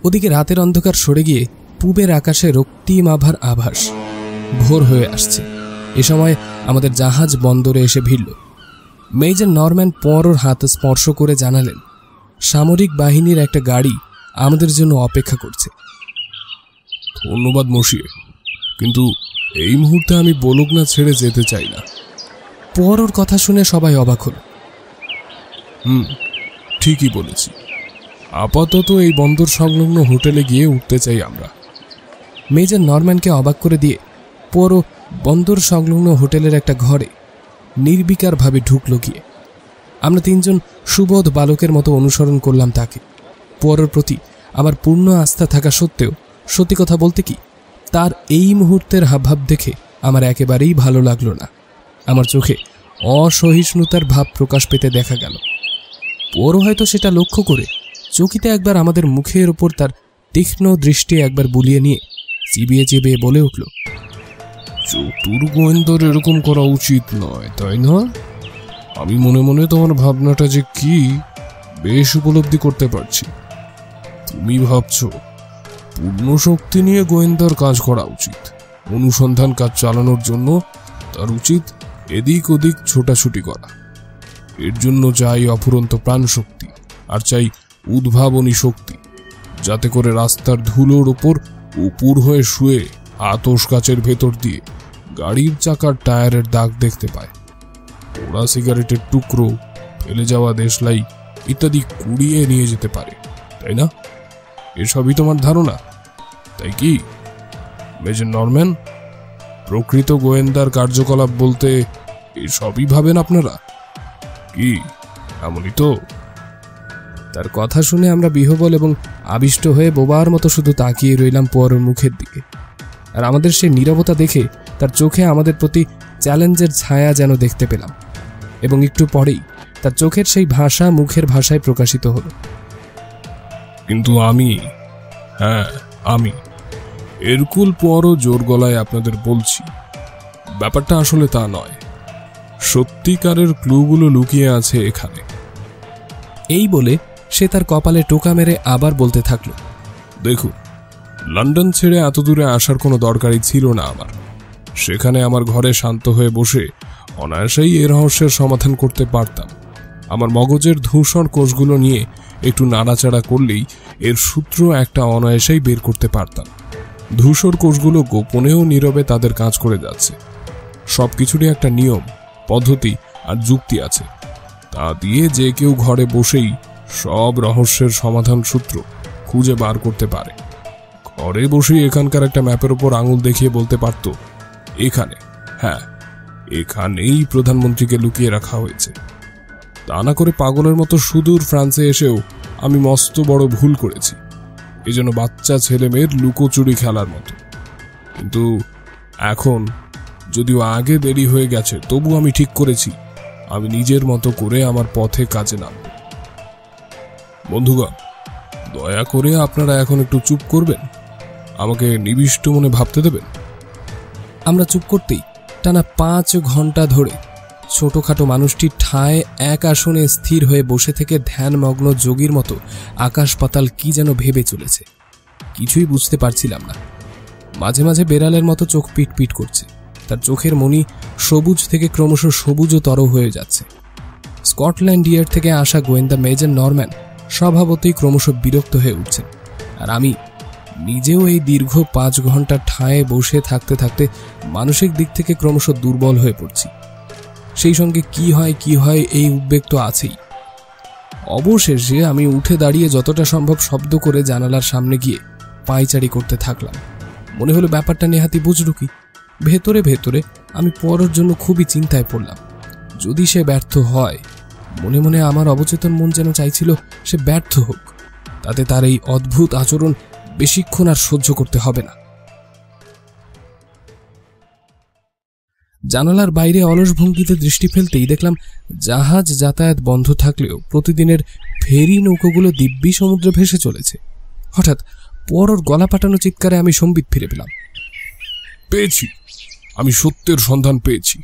ওদিকে রাতের অন্ধকার সরে গিয়ে পূবের আকাশে রক্তিম আভার আভাস। ভোর হয়ে আসছে। এ সময় আমাদের জাহাজ বন্দরে এসে ভিড়ল। মেজর নরম্যান পরোর হাত স্পর্শ করে জানালেন, সামরিক বাহিনীর একটা গাড়ি আমাদের জন্য অপেক্ষা করছে। ধন্যবাদ মশিয়ে, কিন্তু এই মুহূর্তে আমি বোলোগনা ছেড়ে যেতে চাই না। পরোর কথা শুনে সবাই অবাক হল। ঠিকই বলেছি। আপাতত এই বন্দর সংলগ্ন হোটেলে গিয়ে উঠতে চাই আমরা। মেজর নরম্যানকে অবাক করে দিয়ে পরো বন্দর সংলগ্ন হোটেলের একটা ঘরে নির্বিকারভাবে ঢুকল গিয়ে। আমরা 3 জন সুবোধ বালকের মতো অনুসরণ করলাম তাকে। পরোর প্রতি আমার পূর্ণ আস্থা থাকা সত্ত্বেও সত্যি কথা বলতে কি, তার এই মুহূর্তের হাবভাব দেখে আমার একেবারেই ভালো লাগলো না। আমার চোখে অসহিষ্ণুতার ভাব প্রকাশ পেতে দেখা গেল। পরও হয়তো সেটা লক্ষ্য করে চকিতে একবার আমাদের মুখের ওপর তার তীক্ষ্ণ দৃষ্টি একবার বুলিয়ে নিয়ে চিবিয়ে চিবিয়ে বলে উঠল, চতুর গোয়েন্দার এরকম করা উচিত নয়, তাই না? আমি মনে মনে তোমার ভাবনাটা যে কি বেশ উপলব্ধি করতে পারছি। তুমি ভাবছো পূর্ণ শক্তি নিয়ে গোয়েন্দার কাজ করা উচিত। অনুসন্ধান কাজ চালানোর জন্য তার উচিত এদিক ওদিক ছোটাছুটি করা। এর জন্য চাই অফুরন্ত প্রাণ শক্তি, আর চাই উদ্ভাবনী শক্তি, যাতে করে রাস্তার ধুলোর ওপর উপুর হয়ে শুয়ে আতশ কাচের ভেতর দিয়ে গাড়ির চাকার টায়ারের দাগ দেখতে পায়। ওরা সিগারেটের টুকরো, ফেলে যাওয়া দেশলাই ইত্যাদি কুড়িয়ে নিয়ে যেতে পারে, তাই না? এসবই তোমার ধারণা, তাই কি মেজর নরম্যান? প্রকৃত গোয়েন্দার কার্যকলাপ বলতে এসবই ভাবেন আপনারা? কি এমনই তো? তার কথা শুনে আমরা বিহ্বল এবং আবিষ্ট হয়ে বোবার মতো শুধু তাকিয়ে রইলাম পোয়ারোর মুখের দিকে। আর আমাদের সেই নীরবতা দেখে তার চোখে আমাদের প্রতি চ্যালেঞ্জের ছায়া যেন দেখতে পেলাম, এবং একটু পরেই তার চোখের সেই ভাষা মুখের ভাষায় প্রকাশিত হলো। কিন্তু আমি এরকুল পোয়ারো জোর গলায় আপনাদের বলছি, ব্যাপারটা আসলে তা নয়। সত্যিকারের ক্লুগুলো লুকিয়ে আছে এখানে। এই বলে সে তার কপালে টোকা মেরে আবার বলতে থাকলো, দেখুন, লন্ডন ছেড়ে এত দূরে আসার কোনো দরকারই ছিল না আমার। সেখানে আমার ঘরে শান্ত হয়ে বসে অনায়াসেই এ রহস্যের সমাধান করতে পারতাম। আমার মগজের ধূসর কোষগুলো নিয়ে একটু নাড়াচাড়া করলেই এর সূত্র একটা অনায়াসেই বের করতে পারতাম। ধূসর কোষগুলো গোপনেও নীরবে তাদের কাজ করে যাচ্ছে। সবকিছুরই একটা নিয়ম, পদ্ধতি আর যুক্তি আছে। তা দিয়ে যে কেউ ঘরে বসেই সব রহস্যের সমাধান সূত্র খুঁজে বার করতে পারে। ঘরে বসেই এখানকার একটা ম্যাপের উপর আঙুল দেখিয়ে বলতে পারত, এখানে, এখানেই প্রধানমন্ত্রীকে লুকিয়ে রাখা হয়েছে। তা না করে পাগলের মতো সুদূর ফ্রান্সে এসেও আমি মস্ত বড় ভুল করেছি, এজন্য বাচ্চা ছেলে মেয়ের লুকোচুরি খেলার মতো। কিন্তু এখন, যদিও আগে দেরি হয়ে গেছে, তবু আমি ঠিক করেছি আমি নিজের মতো করে আমার পথে কাজে নামব। বন্ধুগণ, দয়া করে আপনারা এখন একটু চুপ করবেন, আমাকে নিবিষ্ট মনে ভাবতে দেবেন। আমরা চুপ করতেই টানা 5 ঘন্টা ধরে ছোটখাটো মানুষটি ঠায় এক আসনে স্থির হয়ে বসে থেকে ধ্যানমগ্ন যোগীর মতো আকাশ পাতাল কি যেন ভেবে চলেছে। কিছুই বুঝতে পারছিলাম না। মাঝে মাঝে বেড়ালের মতো চোখ পিটপিট করছে। তার চোখের মণি সবুজ থেকে ক্রমশ সবুজতর হয়ে যাচ্ছে। স্কটল্যান্ড ইয়ার্ড থেকে আসা গোয়েন্দা মেজর নরম্যান স্বভাবতই ক্রমশ বিরক্ত হয়ে উঠছেন। আর আমি নিজেও এই দীর্ঘ 5 ঘন্টা ঠায়ে বসে থাকতে থাকতে মানসিক দিক থেকে ক্রমশ দুর্বল হয়ে পড়ছি। সেই সঙ্গে কি হয় এই উদ্বেগ তো আছেই। অবশেষে আমি উঠে দাঁড়িয়ে যতটা সম্ভব শব্দ করে জানালার সামনে গিয়ে পায়চারি করতে থাকলাম। মনে হলো ব্যাপারটা নেহাতি বুঝল কি। ভেতরে ভেতরে আমি পরের জন্য খুবই চিন্তায় পড়লাম। যদি সে ব্যর্থ হয়, মনে মনে আমার অবচেতন মন যেন চাইছিল সে ব্যর্থ হোক, তাতে তার এই অদ্ভুত আচরণ বেশিক্ষণ আর সহ্য করতে হবে না। জানালার বাইরে অলস ভঙ্গিতে দৃষ্টি ফেলতেই দেখলাম জাহাজ যাতায়াত বন্ধ থাকলেও প্রতিদিনের ফেরি নৌকোগুলো দিব্যি সমুদ্রে ভেসে চলেছে। হঠাৎ পরর গলা পাটানো চিৎকারে আমি সম্বিত ফিরে পেলাম। পেয়েছি, আমি সত্যের সন্ধান পেয়েছি।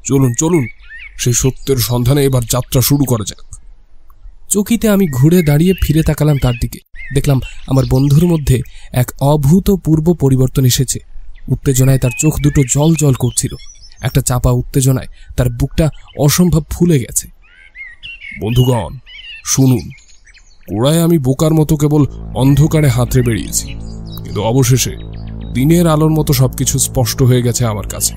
চলুন চলুন, সেই সত্যের সন্ধানে এবার যাত্রা শুরু করা যাক। চকিতে আমি ঘুরে দাঁড়িয়ে ফিরে তাকালাম তার দিকে। দেখলাম আমার বন্ধুর মধ্যে এক অভূতপূর্ব পরিবর্তন এসেছে। উত্তেজনায় তার চোখ দুটো জল জল করছিল। একটা চাপা উত্তেজনায় তার বুকটা অসম্ভব ফুলে গেছে। বন্ধুগণ, শুনুন, গোড়ায় আমি বোকার মতো কেবল অন্ধকারে হাতড়ে বেরিয়েছি, কিন্তু অবশেষে দিনের আলোর মতো সবকিছু স্পষ্ট হয়ে গেছে আমার কাছে।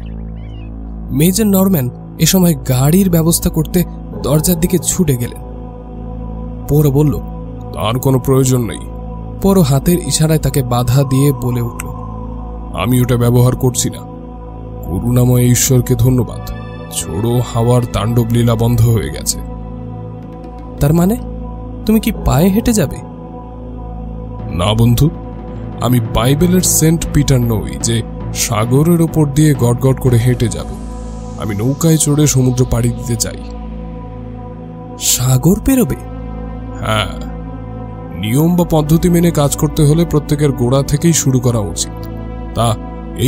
মেজর নরম্যান এ সময় গাড়ির ব্যবস্থা করতে দরজার দিকে ছুটে গেলেন। পোরো বলল, তার কোনো প্রয়োজন নেই। পোরো হাতের ইশারায় তাকে বাধা দিয়ে বলে উঠল, আমি ওটা ব্যবহার করছি না। করুণাময় ঈশ্বরকে ধন্যবাদ, ছোড়ো হাওয়ার তাণ্ডব লীলা বন্ধ হয়ে গেছে। তার মানে তুমি কি পায়ে হেঁটে যাবে? না বন্ধু, আমি বাইবেলের সেন্ট পিটার নই যে সাগরের ওপর দিয়ে গটগট করে হেঁটে যাব। আমি নৌকায় চড়ে সমুদ্র পাড়ি দিতে চাই। সাগর পেরোবে? হ্যাঁ, নিয়ম বা পদ্ধতি মেনে কাজ করতে হলে প্রত্যেকের গোড়া থেকেই শুরু করা উচিত। তা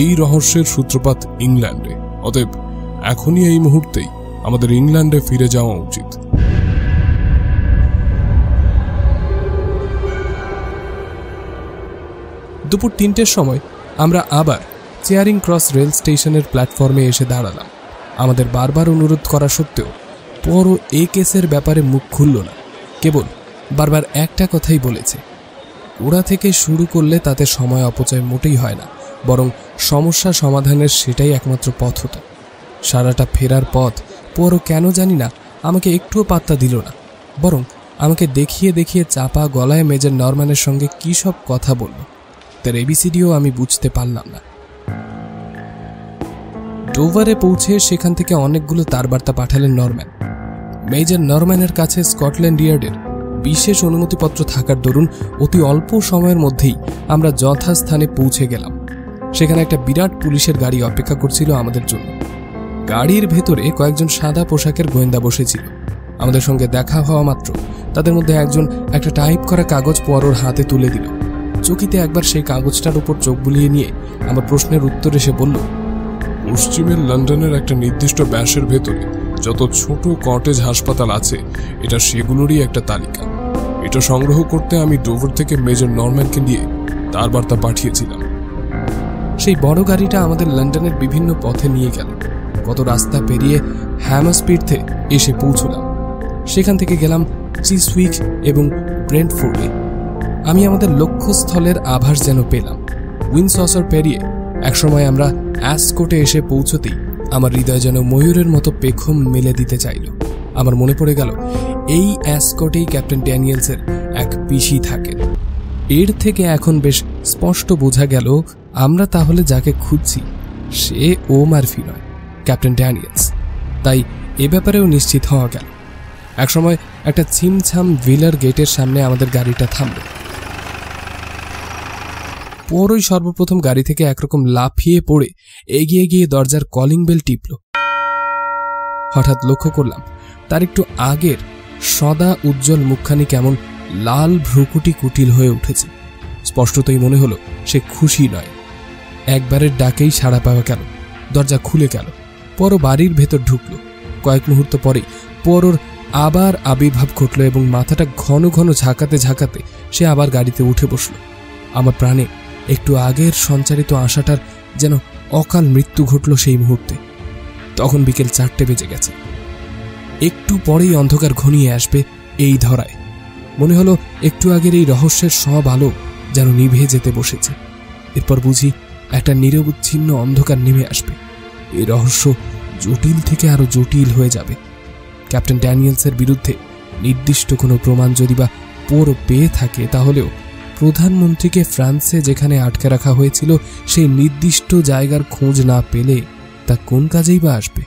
এই রহস্যের সূত্রপাত ইংল্যান্ডে। অতএব এখনই এই মুহূর্তেই আমাদের ইংল্যান্ডে ফিরে যাওয়া উচিত। দুপুর 3টের সময় আমরা আবার চেয়ারিং ক্রস রেল স্টেশনের প্ল্যাটফর্মে এসে দাঁড়ালাম। আমাদের বারবার অনুরোধ করা সত্ত্বেও পরও এই কেসের ব্যাপারে মুখ খুলল না। কেবল বারবার একটা কথাই বলেছে, ওরা থেকে শুরু করলে তাতে সময় অপচয় মোটেই হয় না, বরং সমস্যা সমাধানের সেটাই একমাত্র পথ হতো। সারাটা ফেরার পথ পোয়ারো কেন জানি না আমাকে একটুও পাত্তা দিল না, বরং আমাকে দেখিয়ে দেখিয়ে চাপা গলায় মেজর নরম্যানের সঙ্গে কী সব কথা বলল, তার এবিসিডিও আমি বুঝতে পারলাম না। ডোভারে পৌঁছে সেখান থেকে অনেকগুলো তারবার্তা পাঠালেন নরম্যান। মেজর নরম্যানের কাছে স্কটল্যান্ড ইয়ার্ডের বিশেষ অনুমতিপত্র থাকার দরুন অতি অল্প সময়ের মধ্যেই আমরা যথাস্থানে পৌঁছে গেলাম। সেখানে একটা বিরাট পুলিশের গাড়ি অপেক্ষা করছিল আমাদের জন্য। গাড়ির ভেতরে কয়েকজন সাদা পোশাকের গোয়েন্দা বসেছিল। আমাদের সঙ্গে দেখা হওয়া মাত্র তাদের মধ্যে একজন একটা টাইপ করা কাগজ পোয়ারোর হাতে তুলে দিল। চকিতে একবার সেই কাগজটার উপর চোখ বুলিয়ে নিয়ে আমার প্রশ্নের উত্তর এসে বলল, পশ্চিমের লন্ডনের একটা নির্দিষ্ট ব্যাসের ভেতরে যত ছোট কটেজ হাসপাতাল আছে, এটা সেগুলোরই একটা তালিকা। এটা সংগ্রহ করতে আমি ডোভার থেকে মেজর নরম্যানকে নিয়ে তার বার্তা পাঠিয়েছিলাম। সেই বড় গাড়িটা আমাদের লন্ডনের বিভিন্ন পথে নিয়ে গেল। কত রাস্তা পেরিয়ে হ্যামারস্পিথে এসে পৌঁছলাম। সেখান থেকে গেলাম চিসউইক এবং ব্রেন্টফোর্ডে। আমি আমাদের লক্ষ্যস্থলের আভাস যেন পেলাম। উইন্ডসর পেরিয়ে একসময় আমরা অ্যাসকোটে এসে পৌঁছতেই আমার হৃদয় যেন ময়ূরের মতো পেখম মেলে দিতে চাইল। আমার মনে পড়ে গেল এই অ্যাসকোটেই ক্যাপ্টেন ড্যানিয়েলসের এক পিসি থাকেন। এর থেকে এখন বেশ স্পষ্ট বোঝা গেল আমরা তাহলে যাকে খুঁজছি সে ও মারফি নয়, ক্যাপ্টেন ড্যানিয়েলস। তাই এ ব্যাপারেও নিশ্চিত হওয়া গেল। একসময় একটা ছিমছাম ভিলার গেটের সামনে আমাদের গাড়িটা থামল। পরই সর্বপ্রথম গাড়ি থেকে একরকম লাফিয়ে পড়ে এগিয়ে গিয়ে দরজার কলিং বেল টিপল। হঠাৎ লক্ষ্য করলাম তার একটু আগের সদা উজ্জ্বল মুখখানি কেমন লাল ভ্রুকুটি কুটিল হয়ে উঠেছে। স্পষ্টতই মনে হলো সে খুশি নয়। একবারের ডাকেই সাড়া পাওয়া গেল, দরজা খুলে গেল। পরও বাড়ির ভেতর ঢুকল। কয়েক মুহূর্ত পরেই পরোর আবার আবির্ভাব ঘটল এবং মাথাটা ঘন ঘন ঝাঁকাতে ঝাঁকাতে সে আবার গাড়িতে উঠে বসল। আমার প্রাণে একটু আগের সঞ্চারিত আশাটার যেন অকাল মৃত্যু ঘটল সেই মুহূর্তে। তখন বিকেল 4টে বেজে গেছে। একটু পরেই অন্ধকার ঘনিয়ে আসবে এই ধরায়। মনে হলো একটু আগের এই রহস্যের সব আলো যেন নিভে যেতে বসেছে। এরপর বুঝি একটা নিরবচ্ছিন্ন অন্ধকার নেমে আসবে। এই রহস্য জটিল থেকে আরো জটিল হয়ে যাবে। ক্যাপ্টেন ড্যানিয়েলসের বিরুদ্ধে নির্দিষ্ট কোনো প্রমাণ যদি বা পোরো পেয়ে থাকে, তাহলেও প্রধানমন্ত্রীকে ফ্রান্সে যেখানে আটকে রাখা হয়েছিল সেই নির্দিষ্ট জায়গার খোঁজ না পেলে তা কোন কাজেই বা আসবে।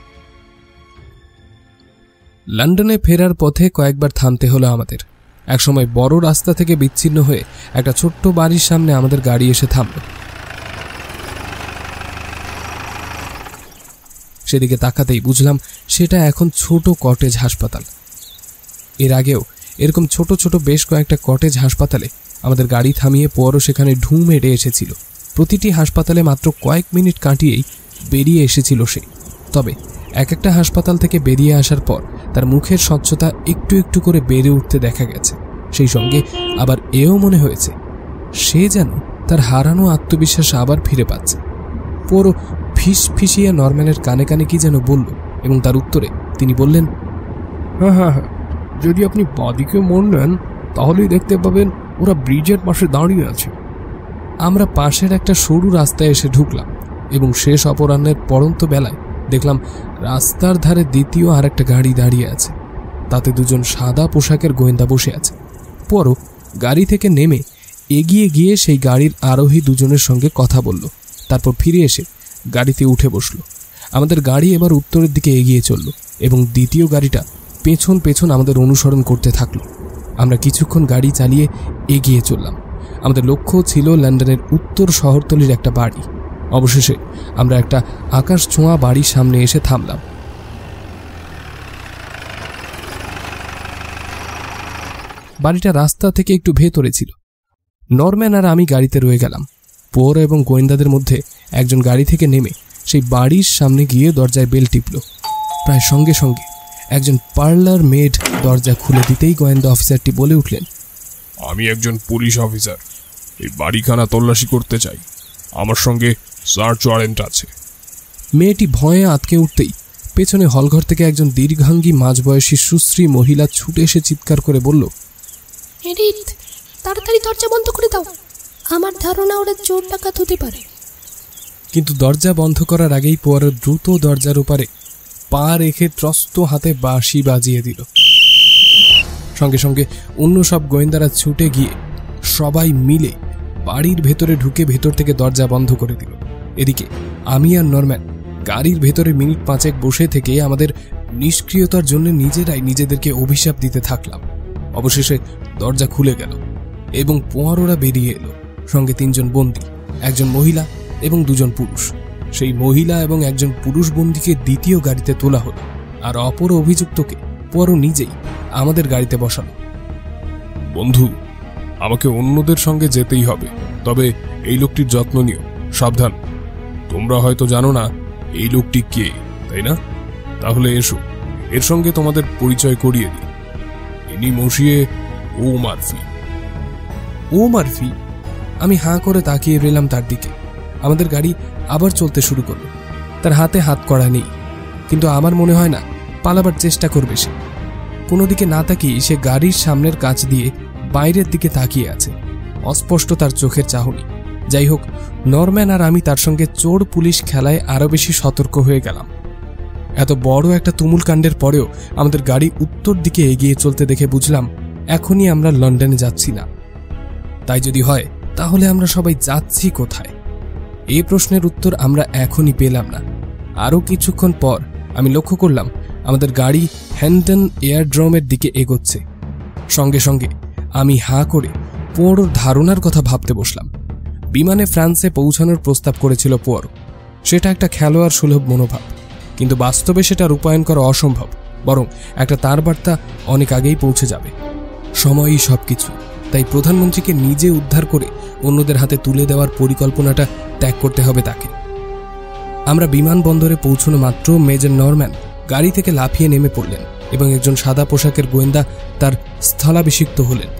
লন্ডনে ফেরার পথে কয়েকবার থামতে হলো আমাদের। একসময় বড় রাস্তা থেকে বিচ্ছিন্ন হয়ে একটা ছোট্ট বাড়ির সামনে আমাদের গাড়ি এসে থামল। সেদিকে তাকাতেই বুঝলাম সেটা এখন ছোট কটেজ হাসপাতাল। এর আগেও এরকম ছোট ছোট বেশ কয়েকটা কটেজ হাসপাতালে আমাদের গাড়ি থামিয়ে পরও সেখানে ঢুঁ মেরে এসেছিল। প্রতিটি হাসপাতালে মাত্র কয়েক মিনিট কাটিয়েই বেরিয়ে এসেছিল সে। তবে এক একটা হাসপাতাল থেকে বেরিয়ে আসার পর তার মুখের স্বচ্ছতা একটু একটু করে বেড়ে উঠতে দেখা গেছে। সেই সঙ্গে আবার এও মনে হয়েছে সে যেন তার হারানো আত্মবিশ্বাস আবার ফিরে পাচ্ছে। পুরো ফিসফিসিয়া নরম্যানের কানে কানে কি যেন বলল এবং তার উত্তরে তিনি বললেন, হ্যাঁ, যদি আপনি বাঁদিকে মোড় নেন তাহলেই দেখতে পাবেন ওরা ব্রিজের পাশে দাঁড়িয়ে আছে। আমরা পাশের একটা সরু রাস্তায় এসে ঢুকলাম এবং শেষ অপরাহ্নের পড়ন্ত বেলায় দেখলাম রাস্তার ধারে দ্বিতীয় আর একটা গাড়ি দাঁড়িয়ে আছে। তাতে দুজন সাদা পোশাকের গোয়েন্দা বসে আছে। পরও গাড়ি থেকে নেমে এগিয়ে গিয়ে সেই গাড়ির আরোহী দুজনের সঙ্গে কথা বলল। তারপর ফিরে এসে গাড়িতে উঠে বসল। আমাদের গাড়ি এবার উত্তরের দিকে এগিয়ে চলল এবং দ্বিতীয় গাড়িটা পেছন পেছন আমাদের অনুসরণ করতে থাকলো। আমরা কিছুক্ষণ গাড়ি চালিয়ে এগিয়ে চললাম। আমাদের লক্ষ্য ছিল লন্ডনের উত্তর শহরতলির একটা বাড়ি। অবশেষে আমরা একটা আকাশ ছোঁয়া বাড়ির সামনে এসে থামলাম। বাড়িটা রাস্তা থেকে একটু ভেতরে ছিল। নরম্যান আর আমি গাড়িতে রয়ে গেলাম। পোর এবং গোয়েন্দাদের মধ্যে একজন গাড়ি থেকে নেমে সেই বাড়ির সামনে গিয়ে দরজায় বেল টিপল। প্রায় সঙ্গে সঙ্গে একজন পার্লার মেড দরজা খুলে দিতেই গোয়েন্দা অফিসারটি বলে উঠলেন, আমি একজন পুলিশ অফিসার, এই বাড়িখানা তল্লাশি করতে চাই। আমার সঙ্গে সার্চ ওয়ারেন্ট আছে। মেয়েটি ভয়ে আটকে উঠতেই পেছনে হলঘর থেকে একজন দীর্ঘাঙ্গী মাঝবয়সী সুশ্রী মহিলা ছুটে এসে চিৎকার করে বলল, এডিথ, তাড়াতাড়ি দরজা বন্ধ করে দাও। আমার ধারণা ওরা চোর ডাকাত হতে পারে। কিন্তু দরজা বন্ধ করার আগেই পোয়ারো দ্রুত দরজার উপরে পা রেখে ত্রস্ত হাতে বাঁশি বাজিয়ে দিল। সঙ্গে সঙ্গে অন্য সব গোয়েন্দারা ছুটে গিয়ে সবাই মিলে বাড়ির ভেতরে ঢুকে ভেতর থেকে দরজা বন্ধ করে দিল। এদিকে আমি আর নরম্যান গাড়ির ভেতরে মিনিট 5 বসে থেকে আমাদের নিষ্ক্রিয়তার জন্য নিজেরাই নিজেদেরকে অভিশাপ দিতে থাকলাম। অবশেষে দরজা খুলে গেল এবং পোয়ারোরা বেরিয়ে এলো, সঙ্গে 3 জন বন্দী, 1 জন মহিলা এবং 2 জন পুরুষ। সেই মহিলা এবং 1 জন পুরুষ বন্দীকে দ্বিতীয় গাড়িতে তোলা হলো, আর অপর অভিযুক্তকে পোয়ারো নিজেই আমাদের গাড়িতে বসালো। বন্ধু, আমাকে অন্যদের সঙ্গে যেতেই হবে, তবে এই লোকটির যত্ন নিও, সাবধান। তোমরা হয়তো জানো না এই লোকটি কে, তাই না? তাহলে এসো, এর সঙ্গে তোমাদের পরিচয় করিয়ে দিই। ইনি মসিয়ে ও মারফি। ও মারফি? আমি হাঁ করে তাকিয়ে রইলাম তার দিকে। আমাদের গাড়ি আবার চলতে শুরু করলো। তার হাতে হাত কড়া নেই, কিন্তু আমার মনে হয় না পালাবার চেষ্টা করবে সে। কোনো দিকে না তাকিয়ে সে গাড়ির সামনের কাচ দিয়ে বাইরের দিকে তাকিয়ে আছে, অস্পষ্ট তার চোখের চাহনি। যাই হোক, নরম্যান আর আমি তার সঙ্গে চোর পুলিশ খেলায় আরো বেশি সতর্ক হয়ে গেলাম। এত বড় একটা তুমুল কাণ্ডের পরেও আমাদের গাড়ি উত্তর দিকে এগিয়ে চলতে দেখে বুঝলাম এখনই আমরা লন্ডনে যাচ্ছি না। তাই যদি হয় তাহলে আমরা সবাই যাচ্ছি কোথায়? এই প্রশ্নের উত্তর আমরা এখনই পেলাম না। আরও কিছুক্ষণ পর আমি লক্ষ্য করলাম আমাদের গাড়ি হ্যান্টন এয়ারড্রোমের দিকে এগোচ্ছে। সঙ্গে সঙ্গে আমি হাঁ করে পোয়ারোর ধারণার কথা ভাবতে বসলাম। বিমানে ফ্রান্সে পৌঁছানোর প্রস্তাব করেছিল পোয়ারো। সেটা একটা খেলোয়াড় সুলভ মনোভাব, কিন্তু বাস্তবে সেটা রূপায়ণ করা অসম্ভব। বরং একটা তার বার্তা অনেক আগেই পৌঁছে যাবে। সময়ই সবকিছু। তাই প্রধানমন্ত্রীকে নিজে উদ্ধার করে অন্যদের হাতে তুলে দেওয়ার পরিকল্পনাটা ত্যাগ করতে হবে তাকে। আমরা বিমানবন্দরে পৌঁছানো মাত্র মেজর নরম্যান গাড়ি থেকে লাফিয়ে নেমে পড়লেন এবং একজন সাদা পোশাকের গোয়েন্দা তার স্থলাভিষিক্ত হলেন।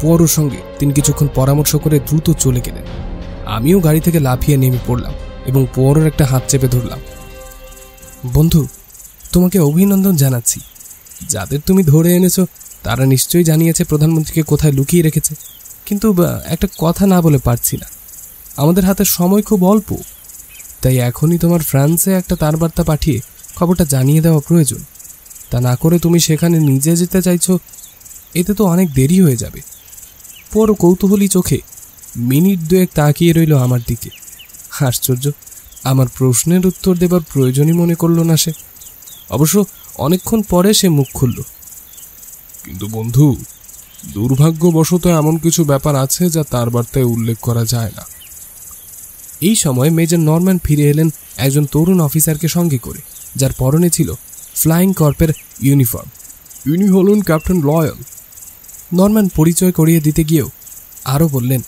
পোয়ারোর সঙ্গে তিনি কিছুক্ষণ পরামর্শ করে দ্রুত চলে গেলেন। আমিও গাড়ি থেকে লাফিয়ে নেমে পড়লাম এবং পোয়ারোর একটা হাত চেপে ধরলাম। বন্ধু, তোমাকে অভিনন্দন জানাচ্ছি। যাদের তুমি ধরে এনেছো তারা নিশ্চয়ই জানিয়েছে প্রধানমন্ত্রীকে কোথায় লুকিয়ে রেখেছে, কিন্তু একটা কথা না বলে পারছি না। আমাদের হাতে সময় খুব অল্প, তাই এখনই তোমার ফ্রান্সে একটা তারবার্তা পাঠিয়ে খবরটা জানিয়ে দেওয়া প্রয়োজন। তা না করে তুমি সেখানে নিজে যেতে চাইছো, এতে তো অনেক দেরি হয়ে যাবে। পর কৌতূহলী চোখে মিনিট 2 তাকিয়ে রইল আমার দিকে। আশ্চর্য, আমার প্রশ্নের উত্তর দেবার প্রয়োজনই মনে করল না সে। অবশ্য অনেকক্ষণ পরে সে মুখ খুলল। কিন্তু বন্ধু, দুর্ভাগ্যবশত এমন কিছু ব্যাপার আছে যা তার বার্তায় উল্লেখ করা যায় না। এই সময় মেজর নরম্যান ফিরে এলেন একজন তরুণ অফিসারকে সঙ্গে করে, যার পরনে ছিল ফ্লাইং কর্পের ইউনিফর্ম। ইনি হলেন ক্যাপ্টেন লয়াল। নরম্যান পরিচয় করিয়ে দিতে গিয়েও আরও বললেন,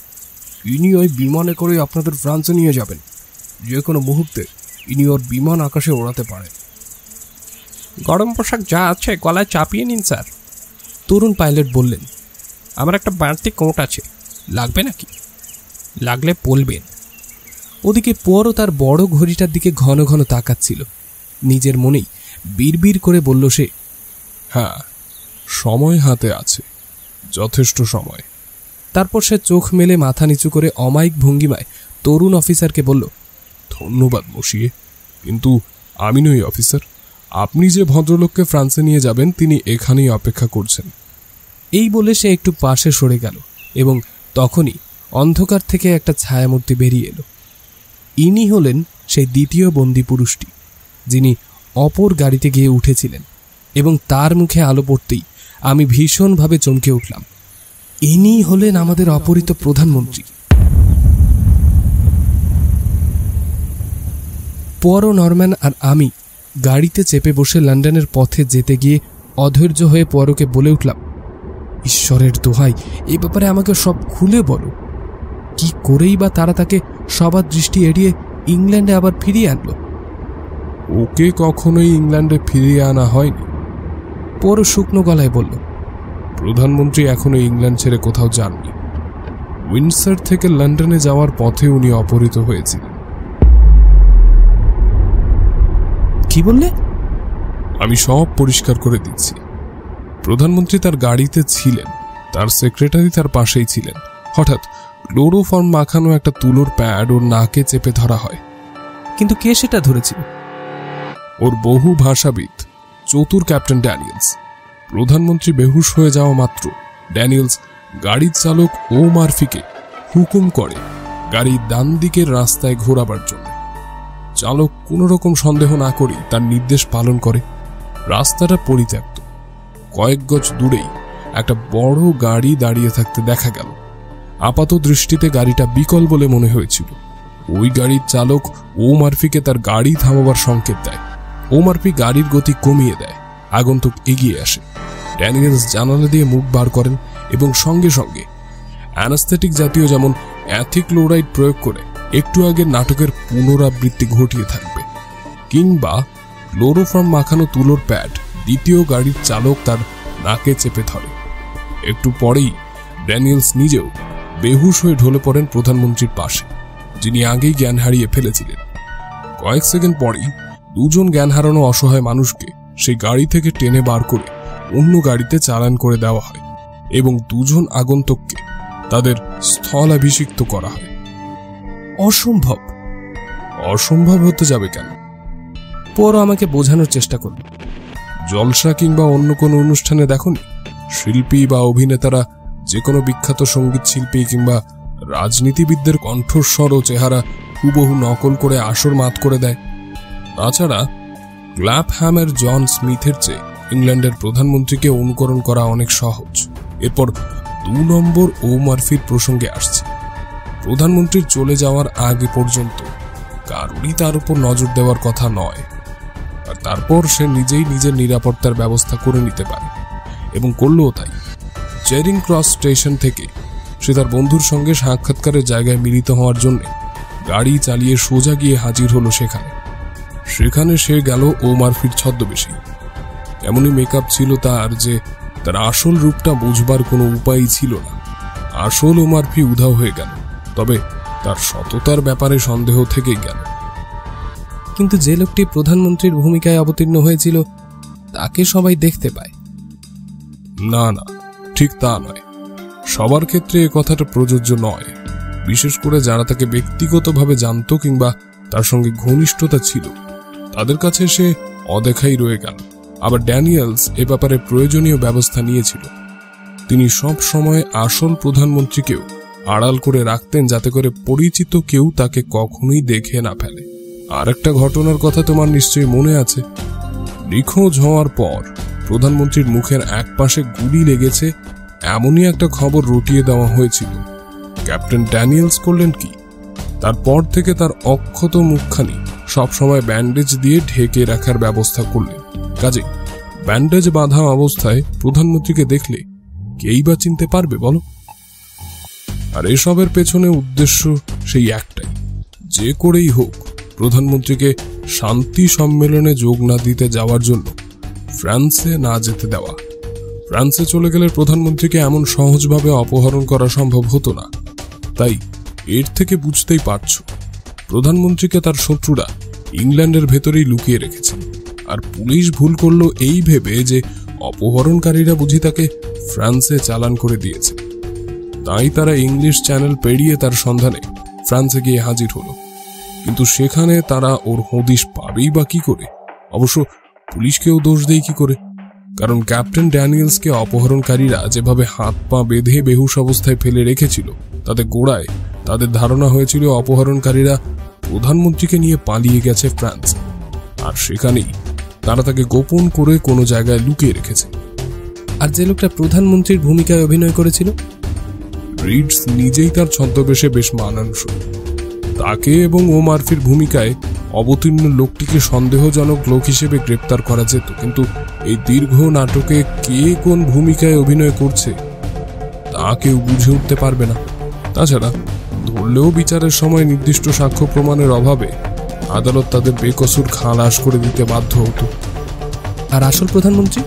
ইনি ওই বিমানে করে আপনাদের ফ্রান্সে নিয়ে যাবেন। যে কোনো মুহূর্তে ইনি ওর বিমান আকাশে ওড়াতে পারেন। গরম পোশাক যা আছে গলায় চাপিয়ে নিন স্যার, তরুণ পাইলট বললেন। আমার একটা বাড়তি কোট আছে, লাগবে নাকি? লাগলে বলবেন। ওদিকে পোয়ারো তার বড় ঘড়িটার দিকে ঘন ঘন তাকাচ্ছিল। নিজের মনেই বিড়বিড় করে বলল সে, হ্যাঁ, সময় হাতে আছে, যথেষ্ট সময়। তারপর সে চোখ মেলে মাথা নিচু করে অমায়িক ভঙ্গিমায় তরুণ অফিসারকে বলল, ধন্যবাদ মসিয়ে, কিন্তু আমি নই অফিসার। আপনি যে ভদ্রলোককে ফ্রান্সে নিয়ে যাবেন তিনি এখানেই অপেক্ষা করছেন। এই বলে সে একটু পাশে সরে গেল এবং তখনই অন্ধকার থেকে একটা ছায়ামূর্তি বেরিয়ে এলো। ইনি হলেন সেই দ্বিতীয় বন্দী পুরুষটি, যিনি অপর গাড়িতে গিয়ে উঠেছিলেন, এবং তার মুখে আলো পড়তেই আমি ভীষণভাবে চমকে উঠলাম। ইনি হলেন আমাদের অপহৃত প্রধানমন্ত্রী। পোয়ারো, নরম্যান আর আমি গাড়িতে চেপে বসে লন্ডনের পথে যেতে গিয়ে অধৈর্য হয়ে পোয়ারোকে বলে উঠলাম, ঈশ্বরের দোহাই, এ ব্যাপারে আমাকে সব খুলে বলো। কি করেই বা তারা তাকে সবার দৃষ্টি এড়িয়ে ইংল্যান্ডে আবার ফিরিয়ে আনলো? ওকে কখনোই ইংল্যান্ডে ফিরিয়ে আনা হয়নি। পোয়ারো শুকনো গলায় বলল, প্রধানমন্ত্রী এখনো ইংল্যান্ড ছেড়ে কোথাও যাননি। উইন্ডসর থেকে লন্ডনে যাওয়ার পথে উনি অপহৃত হয়েছিলেন। কি বললে? আমি সব পরিষ্কার করে দিচ্ছি। প্রধানমন্ত্রী তার গাড়িতে ছিলেন, তার সেক্রেটারি তার পাশেই ছিলেন। হঠাৎ ক্লোরোফর্ম মাখানো একটা তুলোর প্যাড ওর নাকে চেপে ধরা হয় কিন্তু কে সেটা ধরেছিল? ওর বহু ভাষাবিদ চতুর ক্যাপ্টেন ড্যানিয়েলস। প্রধানমন্ত্রী বেহুশ হয়ে যাওয়া মাত্র ড্যানিয়েলস গাড়ির চালক ও মার্ফিকে হুকুম করে গাড়ির ডান দিকের রাস্তায় ঘোরাবার জন্য। চালক কোনো রকম সন্দেহ না করেই তার নির্দেশ পালন করে। রাস্তাটা পরিত্যক্ত। কয়েক গজ দূরেই একটা বড় গাড়ি দাঁড়িয়ে থাকতে দেখা গেল। আপাত দৃষ্টিতে গাড়িটা বিকল বলে মনে হয়েছিল। ওই গাড়ির চালক ও মার্ফিকে তার গাড়ি থামাবার সংকেত দেয়। ও মার্ফি গাড়ির গতি কমিয়ে দেয়। আগন্তুক এগিয়ে আসে। ড্যানিয়েলস জানালা দিয়ে মুখ বার করেন এবং সঙ্গে সঙ্গে অ্যানাস্থেটিক জাতীয় যেমন অ্যাথিক্লোরাইড প্রয়োগ করে একটু আগে নাটকের পুনরাবৃত্তি ঘটিয়ে থাকবে, কিংবা ক্লোরোফর্ম মাখানো তুলোর প্যাড দ্বিতীয় গাড়ির চালক তার নাকে চেপে ধরে। একটু পরেই ড্যানিয়েলস নিজেও বেহুশ হয়ে ঢলে পড়েন প্রধানমন্ত্রীর পাশে, যিনি আগেই জ্ঞান হারিয়ে ফেলেছিলেন। কয়েক সেকেন্ড পরেই দুজন জ্ঞান হারানো অসহায় মানুষকে সেই গাড়ি থেকে টেনে বার করে অন্য গাড়িতে চালান করে দেওয়া হয় এবং দুজন আগন্তুককে তাদের স্থলাভিষিক্ত করা হয়। অসম্ভব। অসম্ভব হতে যাবে কেন? পরও আমাকে বোঝানোর চেষ্টা করুন। জলসা কিংবা অন্য কোনো অনুষ্ঠানে দেখনি শিল্পী বা অভিনেতারা যে কোনো বিখ্যাত সঙ্গীত শিল্পী কিংবা রাজনীতিবিদদের কণ্ঠস্বর ও চেহারা হুবহু নকল করে আসর মাত করে দেয়? তাছাড়া ক্ল্যাপহ্যামের জন স্মিথের চেয়ে ইংল্যান্ডের প্রধানমন্ত্রীকে অনুকরণ করা অনেক সহজ। এরপর 2 নম্বর ও মার্ফির প্রসঙ্গে আসছে। প্রধানমন্ত্রীর চলে যাওয়ার আগে পর্যন্ত কারোরই তার উপর নজর দেওয়ার কথা নয়, আর তারপর সে নিজেই নিজের নিরাপত্তার ব্যবস্থা করে নিতে পারে এবং করলেও তাই। চেরিং ক্রস স্টেশন থেকে সে তার বন্ধুর সঙ্গে সাক্ষাৎকারের জায়গায় মিলিত হওয়ার জন্য গাড়ি চালিয়ে সোজা গিয়ে হাজির হলো সেখানে সে গেল ও মার্ফির ছদ্মবেশী। এমনই মেকআপ ছিল তার যে তার আসল রূপটা বুঝবার কোনো উপায়ই ছিল না। আসল ও মার্ফি উধাও হয়ে গেল, তবে তার সততার ব্যাপারে সন্দেহ থেকেই গেল। কিন্তু যে লোকটি প্রধানমন্ত্রীর ভূমিকায় অবতীর্ণ হয়েছিল তাকে সবাই দেখতে পায়। না, ঠিক তা নয়। সবার ক্ষেত্রে এ কথাটা প্রযোজ্য নয়। বিশেষ করে যারা তাকে ব্যক্তিগতভাবে জানত কিংবা তার সঙ্গে ঘনিষ্ঠতা ছিল, তাদের কাছে সে অদেখাই রয়ে গেল। আবার ড্যানিয়েলস এ ব্যাপারে প্রয়োজনীয় ব্যবস্থা নিয়েছিল। তিনি সব সময় আসল প্রধানমন্ত্রীকেও আড়াল করে রাখতেন, যাতে করে পরিচিত কেউ তাকে কখনোই দেখে না ফেলে। আর একটা ঘটনার কথা তোমার নিশ্চয়ই মনে আছে। নিখোঁজ হওয়ার পর প্রধানমন্ত্রীর মুখের এক পাশে গুলি লেগেছে এমনই একটা খবর রটিয়ে দেওয়া হয়েছিল। ক্যাপ্টেন ড্যানিয়েলস করলেন কি, তারপর থেকে তার অক্ষত মুখখানি সবসময় ব্যান্ডেজ দিয়ে ঢেকে রাখার ব্যবস্থা করলেন। কাজে ব্যান্ডেজ বাঁধা অবস্থায় প্রধানমন্ত্রীকে দেখলে কেই বা চিনতে পারবে বলো? আর এসবের পেছনে উদ্দেশ্য সেই একটাই, যে করেই হোক প্রধানমন্ত্রীকে শান্তি সম্মেলনে যোগ না দিতে যাওয়ার জন্য ফ্রান্সে না যেতে দেওয়া। ফ্রান্সে চলে গেলে প্রধানমন্ত্রীকে এমন সহজভাবে অপহরণ করা সম্ভব হতো না। তাই এর থেকে বুঝতেই পারছো, প্রধানমন্ত্রীকে তার শত্রুরা ইংল্যান্ডের ভেতরেই লুকিয়ে রেখেছে। আর পুলিশ ভুল করলো এই ভেবে যে অপহরণকারীরা বুঝি তাকে ফ্রান্সে চালান করে দিয়েছে। তাই তারা ইংলিশ চ্যানেল পেরিয়ে তার সন্ধানে ফ্রান্সে গিয়ে হাজির হলো। কিন্তু সেখানে তারা ওর হদিশ পাবেই বা কি করে? অবশ্য পুলিশকেও দোষ দেয় কি করে? কারণ ক্যাপ্টেন ড্যানিয়েলসকে অপহরণকারীরা যেভাবে হাত পা বেঁধে বেহুশ অবস্থায় ফেলে রেখেছিল, তাতে গোড়ায় তাদের ধারণা হয়েছিল অপহরণকারীরা প্রধানমন্ত্রীকে নিয়ে পালিয়ে গেছে ফ্রান্স, আর সেখানেই তারা তাকে গোপন করে কোনো জায়গায় লুকিয়ে রেখেছে। আর যে লোকটা প্রধানমন্ত্রীর ভূমিকায় অভিনয় করেছিল, রিডস নিজেই তার ছদ্মবেশে বেশ মানানসই। তাকে এবং ও মার্ফির ভূমিকায় অবতীর্ণ লোকটিকে সন্দেহজনক লোক হিসেবে গ্রেপ্তার করা যেত, কিন্তু এই দীর্ঘ নাটকে কে কোন ভূমিকায় অভিনয় করছে তা কেউ বুঝে উঠতে পারবে না। তাছাড়া ধরলেও বিচারের সময় নির্দিষ্ট সাক্ষ্য প্রমাণের অভাবে আদালত তাদের বেকসুর খালাস করে দিতে বাধ্য হতো। আর আসল প্রধানমন্ত্রী,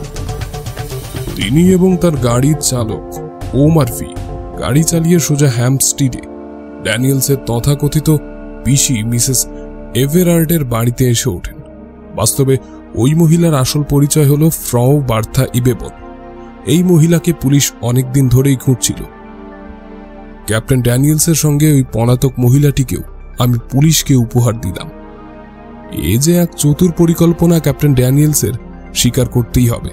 তিনি এবং তার গাড়ির চালক ও মার্ফি গাড়ি চালিয়ে সোজা হ্যাম্পস্টিডে ড্যানিয়েলসের তথাকথিত পিসি মিসেস এভেরার্ডের বাড়িতে এসে ওঠেন। বাস্তবে ওই মহিলার আসল পরিচয় হল ফ্রাউ বার্থা ইবেবন। এই মহিলাকে পুলিশ অনেকদিন ধরেই খুঁজছিল। ক্যাপ্টেন ড্যানিয়েলসের সঙ্গে ওই পলাতক মহিলাটিকেও আমি পুলিশকে উপহার দিলাম। এ যে এক চতুর পরিকল্পনা ক্যাপ্টেন ড্যানিয়েলসের, স্বীকার করতেই হবে।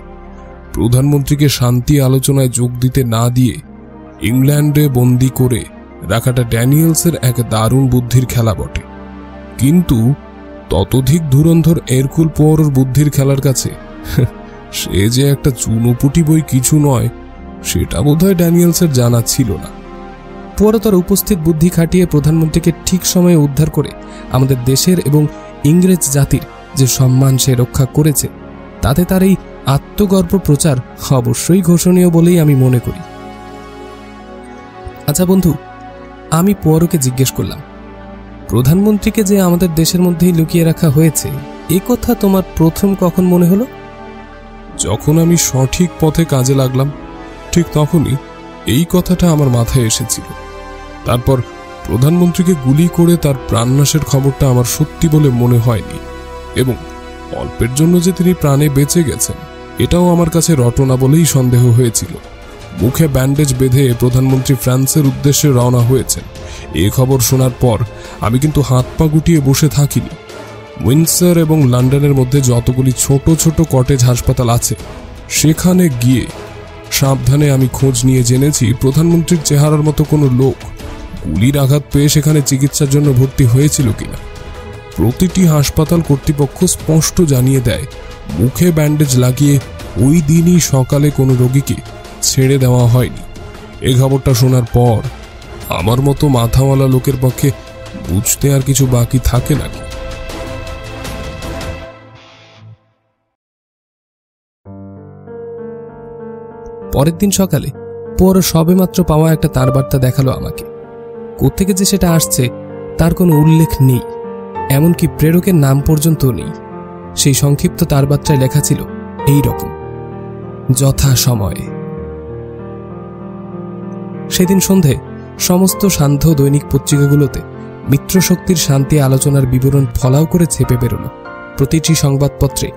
প্রধানমন্ত্রীকে শান্তি আলোচনায় যোগ দিতে না দিয়ে ইংল্যান্ডে বন্দি করে রাখাটা ড্যানিয়েলসের এক দারুণ বুদ্ধির খেলা বটে, কিন্তু ততোধিক ধুরন্ধর এরকুল পোয়ারোর বুদ্ধির খেলার কাছে সে যে একটা চুনোপুটি বই কিছু নয়, সেটা বোধহয় ড্যানিয়েলসের জানা ছিল না। পোয়ারো তার উপস্থিত বুদ্ধি খাটিয়ে প্রধানমন্ত্রীকে ঠিক সময়ে উদ্ধার করে আমাদের দেশের এবং ইংরেজ জাতির যে সম্মান সে রক্ষা করেছে, তাতে তার এই আত্মগর্ব প্রচার অবশ্যই ঘোষণীয় বলেই আমি মনে করি। আচ্ছা বন্ধু, আমি পোয়ারোকে জিজ্ঞেস করলাম, প্রধানমন্ত্রীকে যে আমাদের দেশের মধ্যেই লুকিয়ে রাখা হয়েছে, এ কথা তোমার প্রথম কখন মনে হলো? যখন আমি সঠিক পথে কাজে লাগলাম, ঠিক তখনই এই কথাটা আমার মাথায় এসেছিল। তারপর প্রধানমন্ত্রীকে গুলি করে তার প্রাণনাশের খবরটা আমার সত্যি বলে মনে হয়নি, এবং অল্পের জন্য যে তিনি প্রাণে বেঁচে গেছেন এটাও আমার কাছে রটনা বলেই সন্দেহ হয়েছিল। মুখে ব্যান্ডেজ বেঁধে প্রধানমন্ত্রী ফ্রান্সের উদ্দেশ্যে রওনা হয়েছেন এ খবর শোনার পর আমি কিন্তু হাত পা গুটিয়ে বসে থাকিনি। উইন্ডসর এবং লন্ডনের মধ্যে যতগুলি ছোট ছোট কটেজ হাসপাতাল আছে, সেখানে গিয়ে সাবধানে আমি খোঁজ নিয়ে জেনেছি প্রধানমন্ত্রীর চেহারার মতো কোনো লোক গুলির আঘাত পেয়ে সেখানে চিকিৎসার জন্য ভর্তি হয়েছিল কিনা। প্রতিটি হাসপাতাল কর্তৃপক্ষ স্পষ্ট জানিয়ে দেয় মুখে ব্যান্ডেজ লাগিয়ে ওই দিনই সকালে কোনো রোগীকে ছেড়ে দেওয়া হয়নি। এ খবরটা শোনার পর আমার মতো মাথাওয়ালা লোকের পক্ষে বুঝতে আর কিছু বাকি থাকে নাকি। পরের দিন সকালে পোয়ারো সবেমাত্র পাওয়া একটা তারবার্তা দেখালো আমাকে। কোত্থেকে যে সেটা আসছে তার কোনো উল্লেখ নেই, এমনকি প্রেরকের নাম পর্যন্ত নেই। সেই সংক্ষিপ্ত তারবার্তায় লেখা ছিল এই রকম: যথা সময়ে। সেদিন সন্ধে সমস্ত সান্ধ্য দৈনিক পত্রিকাগুলোতে মিত্রশক্তির শান্তি আলোচনার বিবরণ ফলাও করে ছেপে বেরোল। প্রতিটি সংবাদপত্রে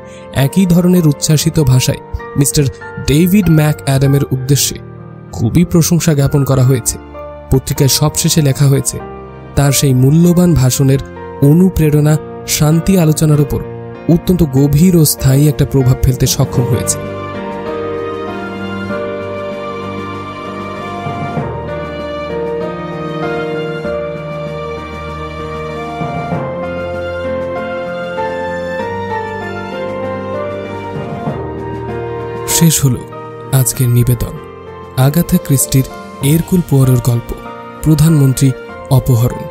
একই ধরনের উচ্ছ্বাসিত ভাষায় মিস্টার ডেভিড ম্যাক অ্যাডামের উদ্দেশ্যে খুবই প্রশংসা জ্ঞাপন করা হয়েছে। পত্রিকায় সবশেষে লেখা হয়েছে তার সেই মূল্যবান ভাষণের অনুপ্রেরণা শান্তি আলোচনার উপর অত্যন্ত গভীর ও স্থায়ী একটা প্রভাব ফেলতে সক্ষম হয়েছে। শেষ হল আজকের নিবেদন, আগাথা ক্রিস্টির এরকুল পোয়ারোর গল্প প্রধানমন্ত্রী অপহরণ।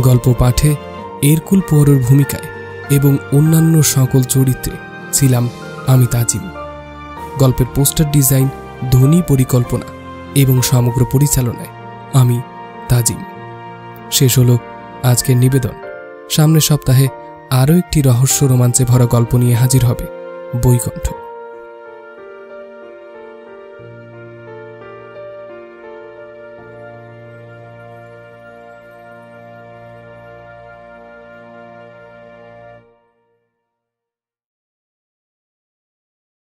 গল্প পাঠে এরকুল পোয়ারোর ভূমিকায় এবং অন্যান্য সকল চরিত্রে ছিলাম আমি তাজিম। গল্পের পোস্টার ডিজাইন, ধ্বনি পরিকল্পনা এবং সমগ্র পরিচালনায় আমি তাজিম। শেষ হল আজকের নিবেদন। সামনের সপ্তাহে আরও একটি রহস্য রোমাঞ্চে ভরা গল্প নিয়ে হাজির হবে বইকণ্ঠ।